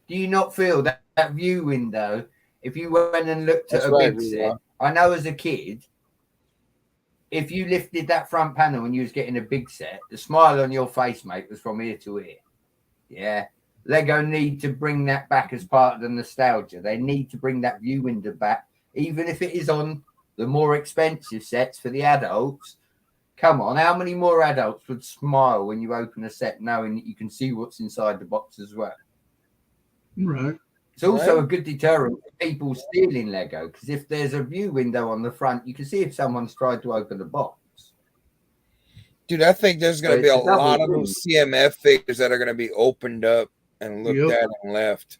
[SPEAKER 3] Do you not feel that view window? If you went and looked at a big set, I know as a kid, if you lifted that front panel and you was getting a big set, the smile on your face, mate, was from ear to ear. Yeah. Lego need to bring that back as part of the nostalgia. They need to bring that view window back, even if it is on the more expensive sets for the adults. Come on, how many more adults would smile when you open a set knowing that you can see what's inside the box as well?
[SPEAKER 2] Right.
[SPEAKER 3] It's also a good deterrent for people stealing Lego, because if there's a view window on the front, you can see if someone's tried to open the box.
[SPEAKER 4] Dude, I think there's going to be a lot of those CMF figures that are going to be opened up and looked at and left.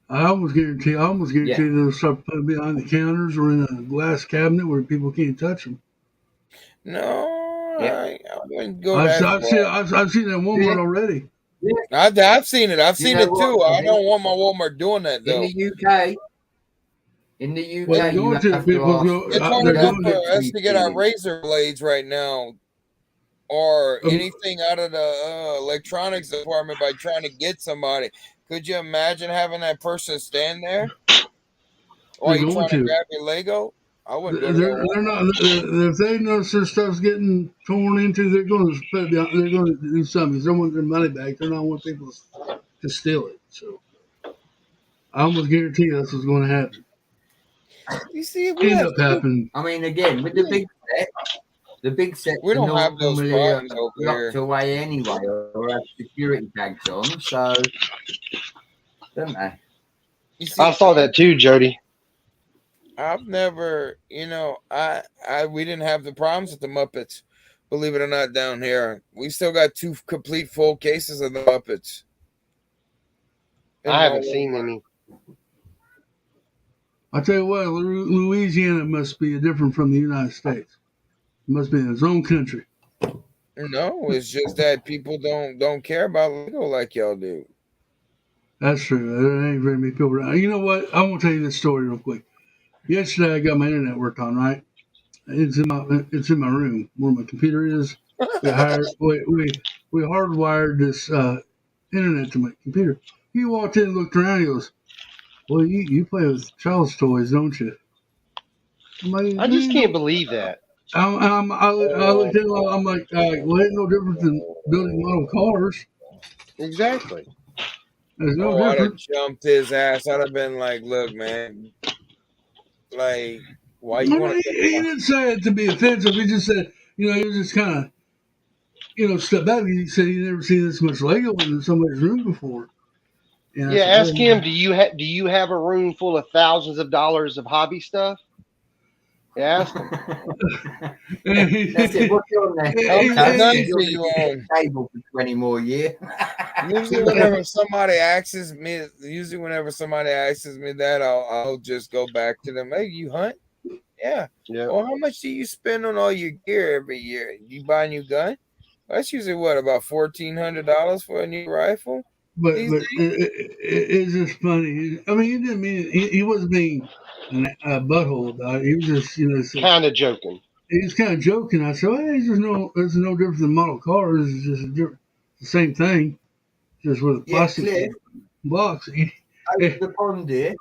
[SPEAKER 2] I almost guarantee they'll start putting behind the counters or in a glass cabinet where people can't touch them.
[SPEAKER 4] No, I wouldn't go
[SPEAKER 2] I've
[SPEAKER 4] that far.
[SPEAKER 2] I've seen that in Walmart already.
[SPEAKER 4] I've seen it. I've seen it too. I don't want my Walmart doing that though.
[SPEAKER 3] In the UK,
[SPEAKER 4] well, it's hard enough for us to get our razor blades right now. or anything out of the electronics department by trying to get somebody. Could you imagine having that person stand there while you trying to grab your Lego? I wouldn't go to that.
[SPEAKER 2] They're not. If they notice their stuff's getting torn into, they're going to put it down. They're going to do something. They want their money back. They're not want people to steal it. So I almost guarantee that's what's going to happen.
[SPEAKER 4] You see,
[SPEAKER 2] End up happening.
[SPEAKER 3] I mean, again, with the big set,
[SPEAKER 4] we don't have those problems over
[SPEAKER 3] locked
[SPEAKER 4] here.
[SPEAKER 3] away anyway, or have security tags on. So, don't they?
[SPEAKER 4] You see,
[SPEAKER 5] I saw that too, Jody.
[SPEAKER 4] I've never, we didn't have the problems with the Muppets. Believe it or not, down here, we still got 2 complete full cases of the Muppets.
[SPEAKER 5] I haven't seen any.
[SPEAKER 2] I tell you what, Louisiana must be different from the United States. It must be in its own country.
[SPEAKER 4] No, it's just that people don't care about Lego like y'all do.
[SPEAKER 2] That's true. There ain't very many people around. You know what? I want to tell you this story real quick. Yesterday, I got my internet worked on. Right, it's in my room where my computer is. We hardwired this internet to my computer. He walked in and looked around. He goes, "Well, you play with child's toys, don't you?" I'm like,
[SPEAKER 5] I just can't believe that.
[SPEAKER 2] I looked at him. I'm like, well, ain't no different than building model cars.
[SPEAKER 5] Exactly.
[SPEAKER 2] There's no
[SPEAKER 4] I'd have
[SPEAKER 2] difference.
[SPEAKER 4] jumped his ass. I'd have been like, "Look, man, like, why you want to?"
[SPEAKER 2] He didn't say it to be offensive. He just said, he was just kind of, step back. He said he never seen this much Lego in somebody's room before. And
[SPEAKER 5] Yeah, ask him. Do you have a room full of thousands of dollars of hobby stuff? Yeah, ask him.
[SPEAKER 3] That's it. What's on there? Table for 20 more years.
[SPEAKER 4] Usually, whenever somebody asks me that, I'll just go back to them. Hey, you hunt? Yeah. Well, how much do you spend on all your gear every year? You buy a new gun? That's usually about $1,400 for a new rifle.
[SPEAKER 2] But it's just funny. I mean, he didn't mean it. He wasn't being a butthole about it. He was just,
[SPEAKER 5] kind of joking.
[SPEAKER 2] He was kind of joking. I said, "Hey, there's no difference than model cars. It's just the same thing, just with a plastic box."
[SPEAKER 3] Over the pond here.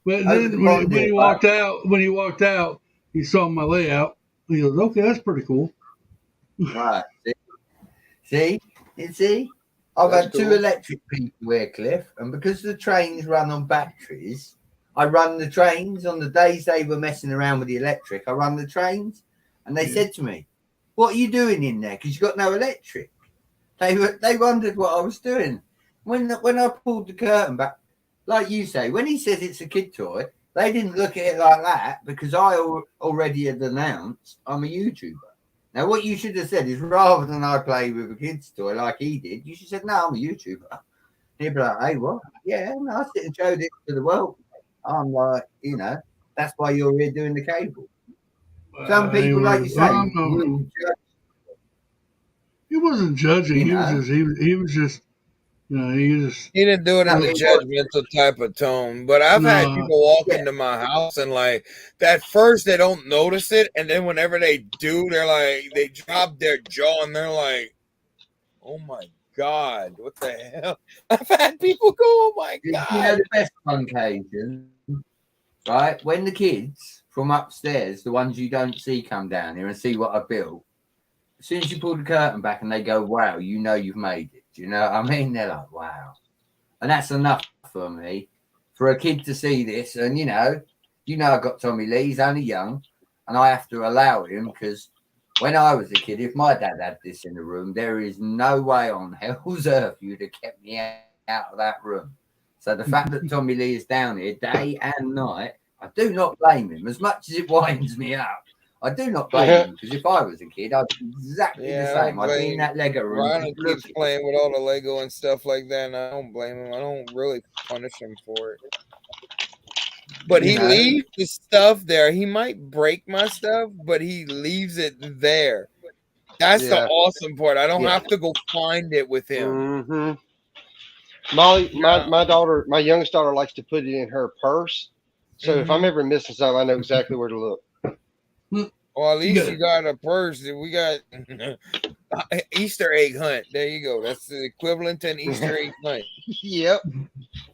[SPEAKER 2] But then when he walked out, he saw my layout. He goes, "Okay, that's pretty cool."
[SPEAKER 3] Right. See. I've had 2 electric people here, Cliff, and because the trains run on batteries, I run the trains on the days they were messing around with the electric. I run the trains, and they said to me, "What are you doing in there? Because you got no electric." They wondered what I was doing. When I pulled the curtain back, like you say, when he says it's a kid toy, they didn't look at it like that because I already had announced I'm a YouTuber. Now, what you should have said is rather than I play with a kid's toy like he did, you should have said, "No, I'm a YouTuber." He'd be like, "Hey, what?" "Yeah, no, I sit and showed it to the world." I'm like, that's why you're here doing the cable. Some people, like you say,
[SPEAKER 2] he wasn't judging. He was just.
[SPEAKER 4] He didn't do it in a judgmental type of tone, but I've had people walk into my house and like that first they don't notice it, and then whenever they do, they're like they drop their jaw and they're like, "Oh my God, what the hell?" I've had people go, "Oh my God."
[SPEAKER 3] The best on Cajun, right? When the kids from upstairs, the ones you don't see, come down here and see what I built, as soon as you pull the curtain back and they go, "Wow, you've made it." Do you know what I mean? They're like, "Wow." And that's enough for me. For a kid to see this, and I've got Tommy Lee, he's only young, and I have to allow him because when I was a kid, if my dad had this in the room, there is no way on hell's earth you'd have kept me out of that room. So the fact that Tommy Lee is down here day and night, I do not blame him. As much as it winds me up, I do not blame him because if I was a kid, I'd be exactly the same. I'd be in that Lego room.
[SPEAKER 4] Ryan keeps playing with all the Lego and stuff like that, and I don't blame him. I don't really punish him for it. But he leaves the stuff there. He might break my stuff, but he leaves it there. That's the awesome part. I don't have to go find it with him.
[SPEAKER 5] Mm-hmm. Molly, my youngest daughter likes to put it in her purse. So if I'm ever missing something, I know exactly where to look.
[SPEAKER 4] Well, at least you got a purse. We got Easter egg hunt. There you go. That's the equivalent to an Easter egg hunt.
[SPEAKER 5] Yep.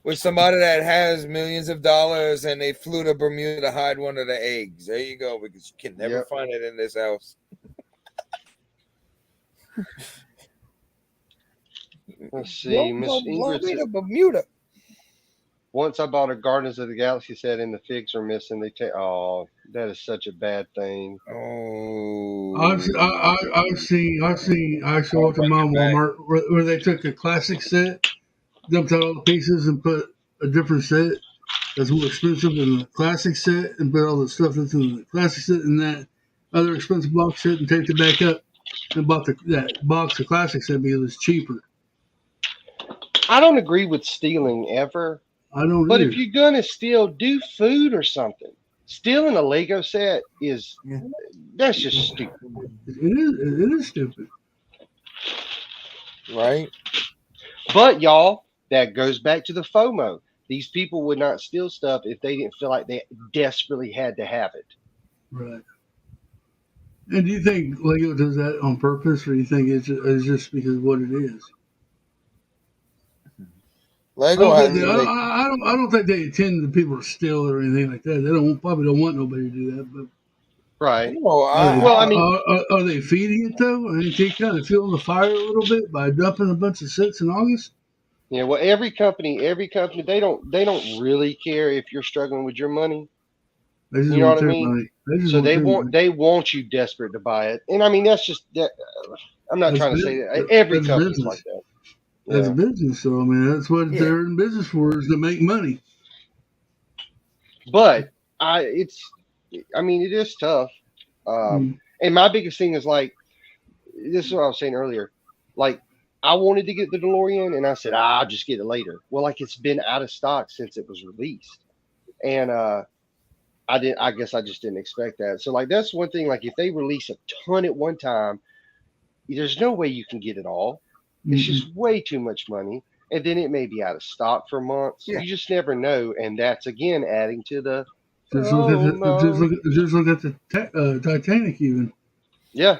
[SPEAKER 4] With somebody that has millions of dollars and they flew to Bermuda to hide one of the eggs. There you go, because you can never find it in this house.
[SPEAKER 5] Let's see, Miss Ingrid said,
[SPEAKER 4] Bermuda.
[SPEAKER 5] once I bought a Guardians of the Galaxy set and the figs are missing. Oh, that is such a bad thing.
[SPEAKER 4] Oh,
[SPEAKER 2] I've seen. I actually walked around Walmart where they took a classic set, dumped out all the pieces, and put a different set that's more expensive than the classic set, and put all the stuff that's in the classic set in that other expensive box set, and taped it back up, and bought that box of classic set because it's cheaper.
[SPEAKER 5] I don't agree with stealing ever.
[SPEAKER 2] I don't.
[SPEAKER 5] But
[SPEAKER 2] either.
[SPEAKER 5] if you're gonna steal, do food or something. Stealing a Lego set that's just stupid.
[SPEAKER 2] It is stupid.
[SPEAKER 4] right.
[SPEAKER 5] But y'all, that goes back to the FOMO. These people would not steal stuff if they didn't feel like they desperately had to have it.
[SPEAKER 2] Right. And do you think Lego does that on purpose, or do you think it's just because of what it is?
[SPEAKER 4] Lego
[SPEAKER 2] I don't think they intend the people to steal or anything like that. They probably don't want nobody to do that. But
[SPEAKER 5] Right.
[SPEAKER 2] are they feeding it though? I mean, they kind of fueling the fire a little bit by dumping a bunch of sets in August.
[SPEAKER 5] Yeah. Well, every company, they don't really care if you're struggling with your money.
[SPEAKER 2] They just
[SPEAKER 5] You know
[SPEAKER 2] want
[SPEAKER 5] what I
[SPEAKER 2] their
[SPEAKER 5] mean?
[SPEAKER 2] money.
[SPEAKER 5] So they want you desperate to buy it. And I mean, that's just that. I'm not trying to say that every company's
[SPEAKER 2] business.
[SPEAKER 5] like that.
[SPEAKER 2] That's
[SPEAKER 5] Yeah.
[SPEAKER 2] business. So I mean, that's what they're in business for, is to make money.
[SPEAKER 5] But it is tough. And my biggest thing is like, this is what I was saying earlier. Like, I wanted to get the DeLorean, and I said, I'll just get it later. Well, like, it's been out of stock since it was released, and I guess I just didn't expect that. So like, that's one thing. Like, if they release a ton at one time, there's no way you can get it all. It's just way too much money. And then it may be out of stock for months. Yeah. You just never know. And that's, again, adding to the
[SPEAKER 2] Just look at the Titanic even.
[SPEAKER 5] Yeah.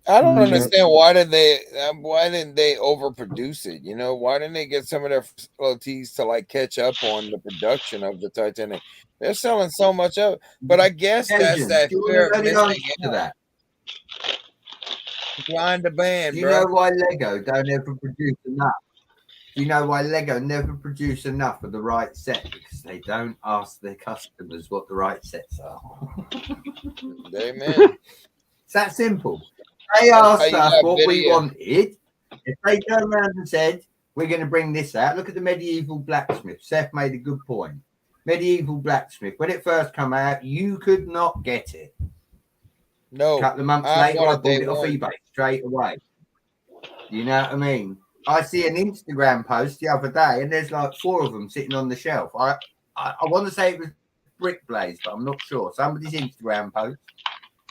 [SPEAKER 4] I don't understand why didn't they overproduce it? You know, why didn't they get some of their facilities to like catch up on the production of the Titanic? They're selling so much of it, but I guess that's that fear of missing out. Blind the band,
[SPEAKER 3] Do you know why Lego don't ever produce enough? Do you know why Lego never produce enough of the right set? Because they don't ask their customers what the right sets are.
[SPEAKER 4] Amen.
[SPEAKER 3] It's that simple. They asked us what we wanted. If they turned around and said, we're going to bring this out, look at the medieval blacksmith. Seth made a good point. Medieval blacksmith, when it first came out, you could not get it.
[SPEAKER 4] No.
[SPEAKER 3] A couple of months later, I bought it off eBay straight away. You know what I mean? I see an Instagram post the other day, and there's like 4 of them sitting on the shelf. I want to say it was Brick Blaze, but I'm not sure. Somebody's Instagram post,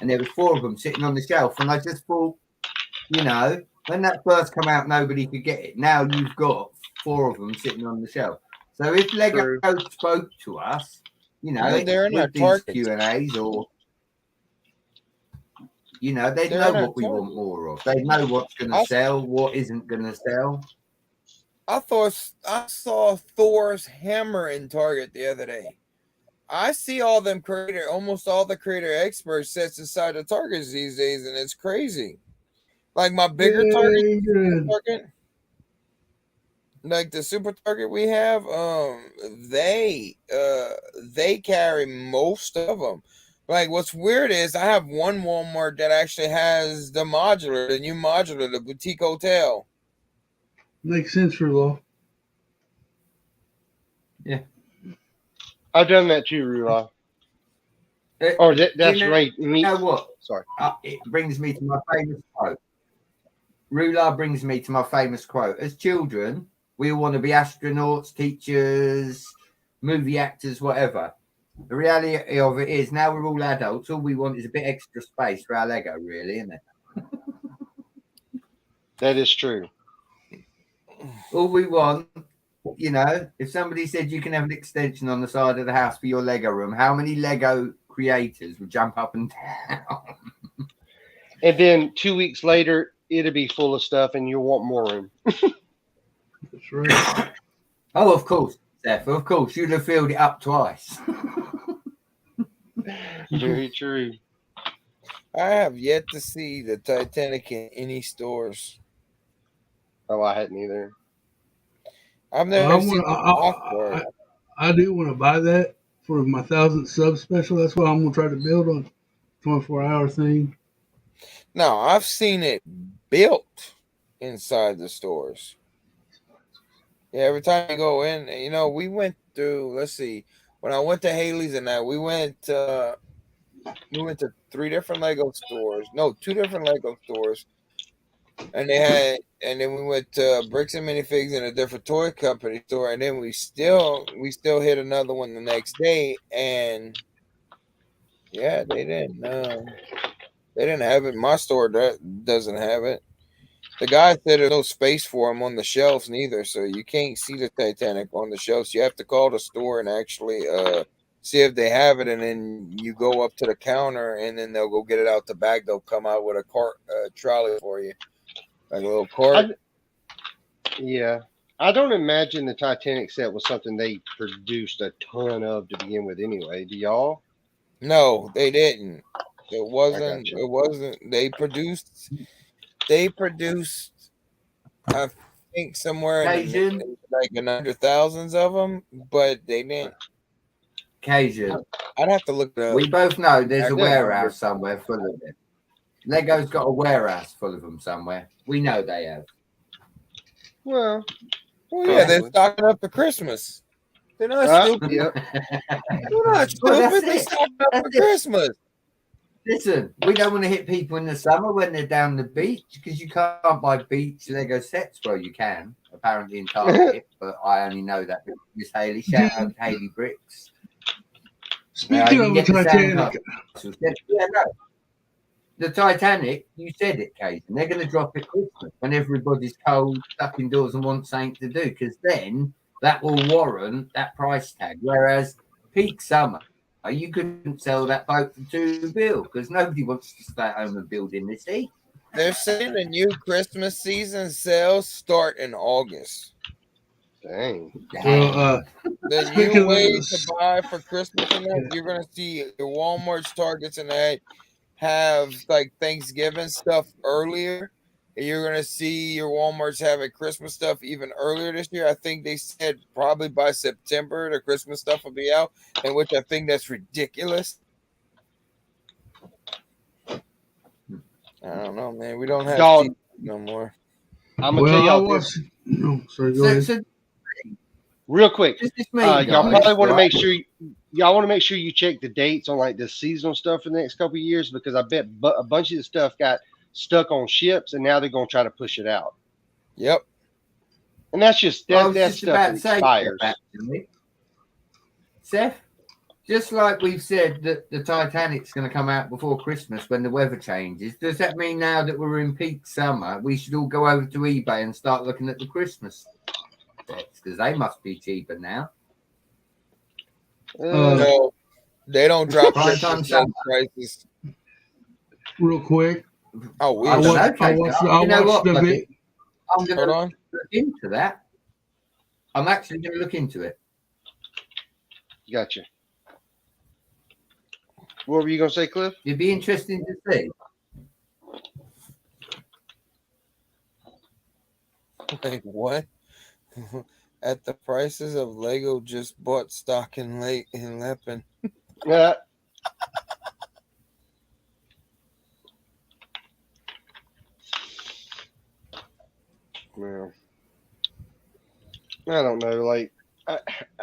[SPEAKER 3] and there was 4 of them sitting on the shelf. And I just thought, you know, when that first came out, nobody could get it. Now you've got 4 of them sitting on the shelf. So if Lego spoke to us, you know,
[SPEAKER 4] they're in our
[SPEAKER 3] these Q&As or... You know, they know what we want more of. They know what's going to sell, what isn't going to sell.
[SPEAKER 4] I saw Thor's hammer in Target the other day. I see almost all the creator expert sets inside the Targets these days, and it's crazy. Like my bigger Target, like the Super Target we have, they carry most of them. Like, what's weird is I have one Walmart that actually has the new modular, the boutique hotel.
[SPEAKER 2] Makes sense for law.
[SPEAKER 3] Yeah.
[SPEAKER 5] I've done that too, Rula. That's right.
[SPEAKER 3] You know what?
[SPEAKER 5] Sorry.
[SPEAKER 3] It brings me to my famous quote. Rula brings me to my famous quote. As children, we all want to be astronauts, teachers, movie actors, whatever. The reality of it is, now we're all adults. All we want is a bit extra space for our Lego, really, isn't it?
[SPEAKER 5] That is true.
[SPEAKER 3] All we want, you know, if somebody said you can have an extension on the side of the house for your Lego room, how many Lego creators would jump up and down?
[SPEAKER 5] And then 2 weeks later, it'll be full of stuff, and you'll want more room.
[SPEAKER 2] That's right.
[SPEAKER 3] Oh, of course, Steph. Of course, you'd have filled it up twice.
[SPEAKER 5] Very true.
[SPEAKER 4] I have yet to see the Titanic in any stores.
[SPEAKER 5] Oh, I hadn't either.
[SPEAKER 4] I've never
[SPEAKER 2] I,
[SPEAKER 4] seen
[SPEAKER 2] wanna,
[SPEAKER 4] the box for it.
[SPEAKER 2] I do want to buy that for my 1,000th sub special. That's what I'm going to try to build on 24-hour thing.
[SPEAKER 4] No, I've seen it built inside the stores. Yeah, every time you go in, we went through. Let's see, when I went to Haley's and that, we went to 3 different Lego stores. No, 2 different Lego stores, and then we went to Bricks and Minifigs in a different toy company store, and then we still hit another one the next day, and yeah, they didn't have it. My store doesn't have it. The guy said there's no space for them on the shelves neither, so you can't see the Titanic on the shelves. You have to call the store and actually see if they have it, and then you go up to the counter, and then they'll go get it out the bag. They'll come out with a cart trolley for you, like a little cart.
[SPEAKER 5] Yeah. I don't imagine the Titanic set was something they produced a ton of to begin with anyway. Do y'all?
[SPEAKER 4] No, they didn't. It wasn't.
[SPEAKER 5] gotcha.
[SPEAKER 4] It wasn't. They produced. I think somewhere
[SPEAKER 3] Cajun.
[SPEAKER 4] in the hundred thousands of them, but they didn't.
[SPEAKER 3] Cajun.
[SPEAKER 4] I'd have to look it up.
[SPEAKER 3] We both know there's a
[SPEAKER 5] Yeah.
[SPEAKER 3] warehouse somewhere full of them. Lego's got a warehouse full of them somewhere. We know they have.
[SPEAKER 5] Well,
[SPEAKER 4] Yeah, they're stocking up for Christmas. They're not stupid.
[SPEAKER 5] Yep.
[SPEAKER 4] They're not
[SPEAKER 3] Well,
[SPEAKER 4] stupid.
[SPEAKER 3] that's
[SPEAKER 4] They're
[SPEAKER 3] it.
[SPEAKER 4] stocking up for
[SPEAKER 3] That's it.
[SPEAKER 4] Christmas.
[SPEAKER 3] Listen, we don't want to hit people in the summer when they're down the beach because you can't buy beach Lego sets. Well, you can, apparently in Target, but I only know that because Miss Haley. Shout out to Haley Bricks.
[SPEAKER 2] Speaking of the Titanic,
[SPEAKER 3] The Titanic, you said it, Kate, and they're going to drop it Christmas when everybody's cold, stuck indoors and wants something to do, because then that will warrant that price tag. Whereas peak summer, you couldn't sell that boat for $2 billion because nobody wants to stay at home and build in this heat.
[SPEAKER 4] They're saying the new Christmas season sales start in August.
[SPEAKER 5] Dang.
[SPEAKER 2] well,
[SPEAKER 4] The
[SPEAKER 2] Speaking
[SPEAKER 4] new
[SPEAKER 2] of
[SPEAKER 4] way
[SPEAKER 2] this-
[SPEAKER 4] to buy for Christmas and that, you're gonna see your Walmart's, Targets, and that have like Thanksgiving stuff earlier. And you're gonna see your Walmart's having Christmas stuff even earlier this year. I think they said probably by September the Christmas stuff will be out, and which I think that's ridiculous. I don't know, man. We don't have
[SPEAKER 5] Dog.
[SPEAKER 4] TV no more.
[SPEAKER 5] I'm gonna tell
[SPEAKER 2] I
[SPEAKER 5] y'all
[SPEAKER 2] watched.
[SPEAKER 5] this
[SPEAKER 2] No, sorry, go ahead.
[SPEAKER 3] So
[SPEAKER 5] real quick.
[SPEAKER 3] just this me,
[SPEAKER 5] Y'all
[SPEAKER 3] guys,
[SPEAKER 5] probably want to
[SPEAKER 3] right?
[SPEAKER 5] make sure y'all want to make sure you check the dates on like the seasonal stuff for the next couple of years, because I bet a bunch of the stuff got stuck on ships and now they're gonna try to push it out.
[SPEAKER 4] Yep.
[SPEAKER 5] And that's just
[SPEAKER 3] I
[SPEAKER 5] that
[SPEAKER 3] was
[SPEAKER 5] that
[SPEAKER 3] just
[SPEAKER 5] stuff
[SPEAKER 3] about
[SPEAKER 5] that
[SPEAKER 3] to say
[SPEAKER 5] expires.
[SPEAKER 3] that, actually. Seth, just like we've said that the Titanic's going to come out before Christmas when the weather changes, does that mean now that we're in peak summer, we should all go over to eBay and start looking at the Christmas sets because they must be cheaper now?
[SPEAKER 4] No, they don't drop
[SPEAKER 3] Prime
[SPEAKER 4] their
[SPEAKER 3] time
[SPEAKER 4] sales
[SPEAKER 3] summer.
[SPEAKER 4] prices.
[SPEAKER 2] Real quick,
[SPEAKER 4] Oh, we
[SPEAKER 3] I don't know,
[SPEAKER 2] I
[SPEAKER 3] Kate.
[SPEAKER 2] watched
[SPEAKER 3] You know what,
[SPEAKER 2] the
[SPEAKER 3] buddy?
[SPEAKER 2] vid.
[SPEAKER 3] I'm going
[SPEAKER 4] Hold
[SPEAKER 3] to
[SPEAKER 4] on.
[SPEAKER 3] look into that. I'm actually going to look into it.
[SPEAKER 5] Gotcha. What were you gonna say, Cliff?
[SPEAKER 3] It'd be interesting to see.
[SPEAKER 4] Like what? At the prices of Lego just bought stock in Leppen.
[SPEAKER 5] Yeah. Well, I don't know. Like,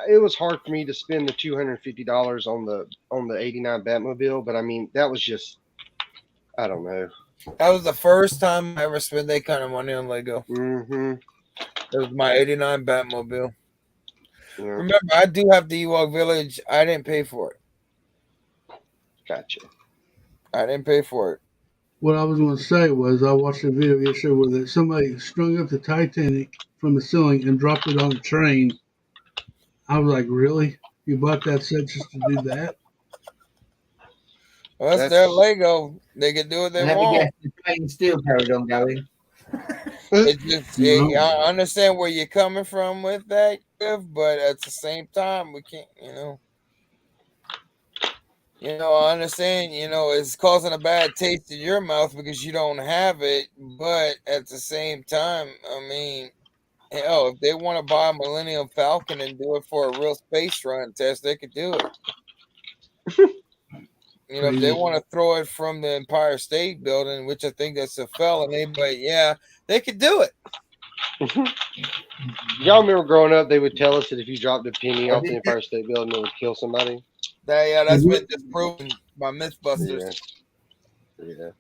[SPEAKER 5] it was hard for me to spend the $250 on the '89 Batmobile, but I mean that was just, I don't know.
[SPEAKER 4] That was the first time I ever spent that kind of money on Lego.
[SPEAKER 5] Mm-hmm.
[SPEAKER 4] It was my '89 Batmobile.
[SPEAKER 5] Yeah,
[SPEAKER 4] Remember, I do have the Ewok Village. I didn't pay for it.
[SPEAKER 5] gotcha.
[SPEAKER 4] I didn't pay for it.
[SPEAKER 2] What I was going to say was I watched a video yesterday where somebody strung up the Titanic from the ceiling and dropped it on a train. I was like, really? You bought that set just to do that?
[SPEAKER 4] Well, that's their Lego. They can do what they
[SPEAKER 3] Let me
[SPEAKER 4] want.
[SPEAKER 3] guess, the plain steel carried on going.
[SPEAKER 4] It's just,
[SPEAKER 2] No.
[SPEAKER 4] I understand where you're coming from with that, Cliff, but at the same time, we can't, I understand, it's causing a bad taste in your mouth because you don't have it, but at the same time, I mean, hell, if they want to buy a Millennium Falcon and do it for a real space run test, they could do it. If they want to throw it from the Empire State Building, which I think that's a felony, but yeah, they could do it.
[SPEAKER 5] Y'all remember growing up, they would tell us that if you dropped a penny off the Empire State Building, it would kill somebody.
[SPEAKER 4] That's been disproven by Mythbusters.
[SPEAKER 5] Yeah.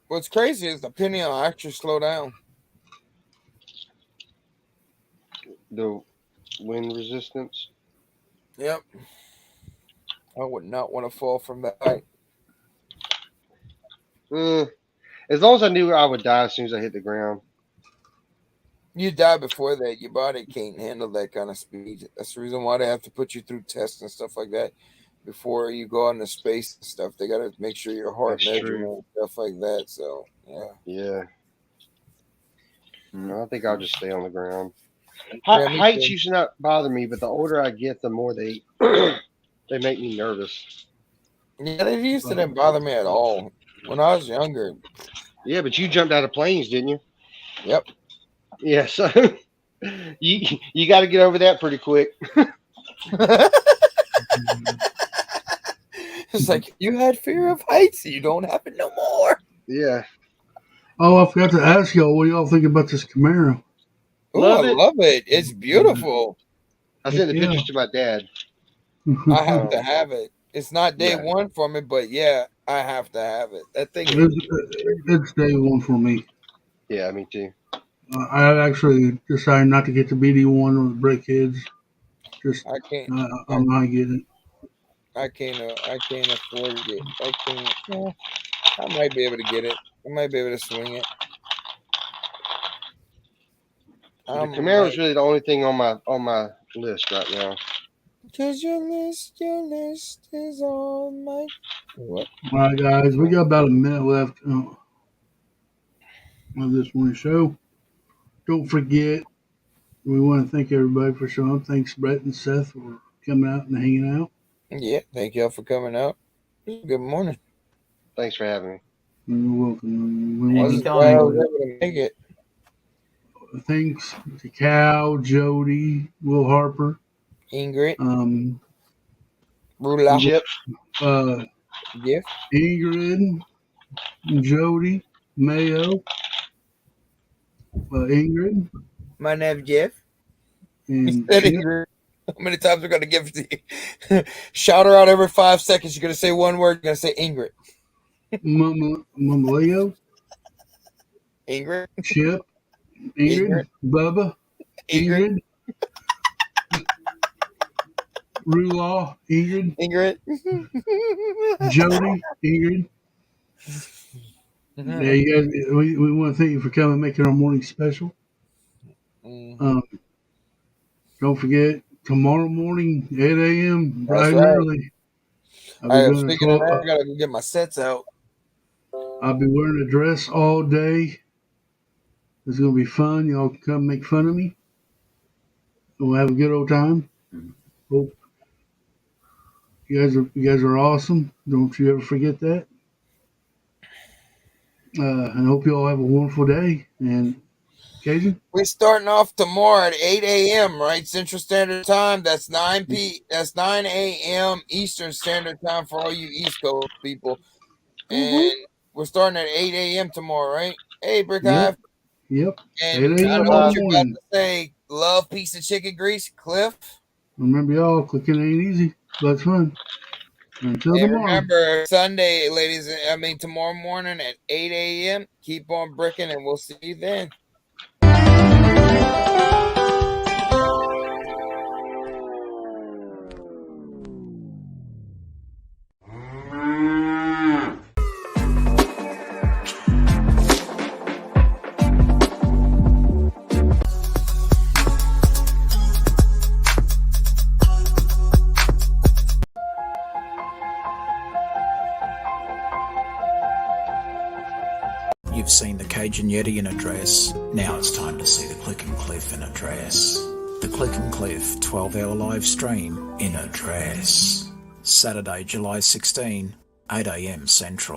[SPEAKER 4] What's crazy is the penny will actually slow down.
[SPEAKER 5] The wind resistance.
[SPEAKER 4] Yep. I would not want to fall from that height.
[SPEAKER 5] As long as I knew I would die as soon as I hit the ground.
[SPEAKER 4] You die before that. Your body can't handle that kind of speed. That's the reason why they have to put you through tests and stuff like that before you go into space and stuff. They got to make sure your heart measurement and stuff like that. So, yeah.
[SPEAKER 5] Yeah. I think I'll just stay on the ground.
[SPEAKER 4] Yeah,
[SPEAKER 5] Heights used to not bother me, but the older I get, the more they they make me nervous.
[SPEAKER 4] Yeah, they used to didn't bother me at all when I was younger.
[SPEAKER 5] Yeah, but you jumped out of planes, didn't you?
[SPEAKER 4] Yep.
[SPEAKER 5] Yeah, so you got to get over that pretty quick.
[SPEAKER 4] It's like you had fear of heights, you don't have it no more.
[SPEAKER 5] Yeah.
[SPEAKER 2] Oh, I forgot to ask y'all, what do y'all think about this Camaro?
[SPEAKER 4] Ooh, I love it. It's beautiful.
[SPEAKER 5] I sent the pictures to my dad.
[SPEAKER 4] I have to have it. It's not day one for me, but yeah, I have to have it. That thing
[SPEAKER 2] it's day one for me.
[SPEAKER 5] Yeah, me too.
[SPEAKER 2] I actually decided not to get the BD1 or the BrakeHeads. Just
[SPEAKER 4] I can't.
[SPEAKER 2] I'm not getting it.
[SPEAKER 4] I can't afford it. I can't. Yeah, I might be able to get it. I might be able to swing it.
[SPEAKER 5] The Camaro is really the only thing on my list right now.
[SPEAKER 4] Cause your list is on my. What?
[SPEAKER 2] All right, guys, we got about a minute left of this morning show. Don't forget, we want to thank everybody for showing up. Thanks, Brett and Seth, for coming out and hanging out.
[SPEAKER 4] Yeah, thank y'all for coming out. Good morning.
[SPEAKER 5] Thanks for having me.
[SPEAKER 2] You're welcome. We
[SPEAKER 4] I was glad I was able to make it.
[SPEAKER 2] Thanks to Cal, Jody, Will Harper,
[SPEAKER 4] Ingrid,
[SPEAKER 3] Rula.
[SPEAKER 5] Chip.
[SPEAKER 3] Jeff.
[SPEAKER 2] Ingrid, Jody, Mayo, Ingrid,
[SPEAKER 3] My name Jeff.
[SPEAKER 2] and
[SPEAKER 4] That
[SPEAKER 2] Chip.
[SPEAKER 4] Ingrid. How many times we're gonna give it to you? Shout her out every 5 seconds. You're gonna say one word. You're gonna say Ingrid.
[SPEAKER 2] Mama Leo,
[SPEAKER 4] Ingrid.
[SPEAKER 2] Chip, Ingrid, Bubba, Ingrid, Rulaw, Ingrid, Jody, Ingrid. Yeah, you guys, we want to thank you for coming and making our morning special. Don't forget, tomorrow morning, 8 a.m., bright and early.
[SPEAKER 4] Speaking of that, I gotta go get my sets out.
[SPEAKER 2] I'll be wearing a dress all day. It's going to be fun. Y'all can come make fun of me. We'll have a good old time. Hope you guys are awesome. Don't you ever forget that. And hope you all have a wonderful day. And Cajun?
[SPEAKER 4] We're starting off tomorrow at 8 a.m. right, Central Standard Time. That's 9 a.m. Eastern Standard Time for all you East Coast people. And we're starting at 8 a.m. tomorrow, right? Hey, Brick Hive.
[SPEAKER 2] Yep.
[SPEAKER 4] And
[SPEAKER 2] 8
[SPEAKER 4] I
[SPEAKER 2] a.m.
[SPEAKER 4] know what you're
[SPEAKER 2] in the
[SPEAKER 4] about
[SPEAKER 2] morning.
[SPEAKER 4] to say. Love, peace, and chicken grease, Cliff.
[SPEAKER 2] Remember, y'all, clicking ain't easy, but it's fun. Until
[SPEAKER 4] And
[SPEAKER 2] tomorrow.
[SPEAKER 4] remember, Sunday, tomorrow morning at 8 a.m. Keep on bricking, and we'll see you then.
[SPEAKER 1] You've seen the Cajun Yeti in a dress. Now it's time to see the Clicking Cliff in a dress. The Clicking Cliff 12-hour live stream in a dress. Saturday, July 16, 8 a.m. Central.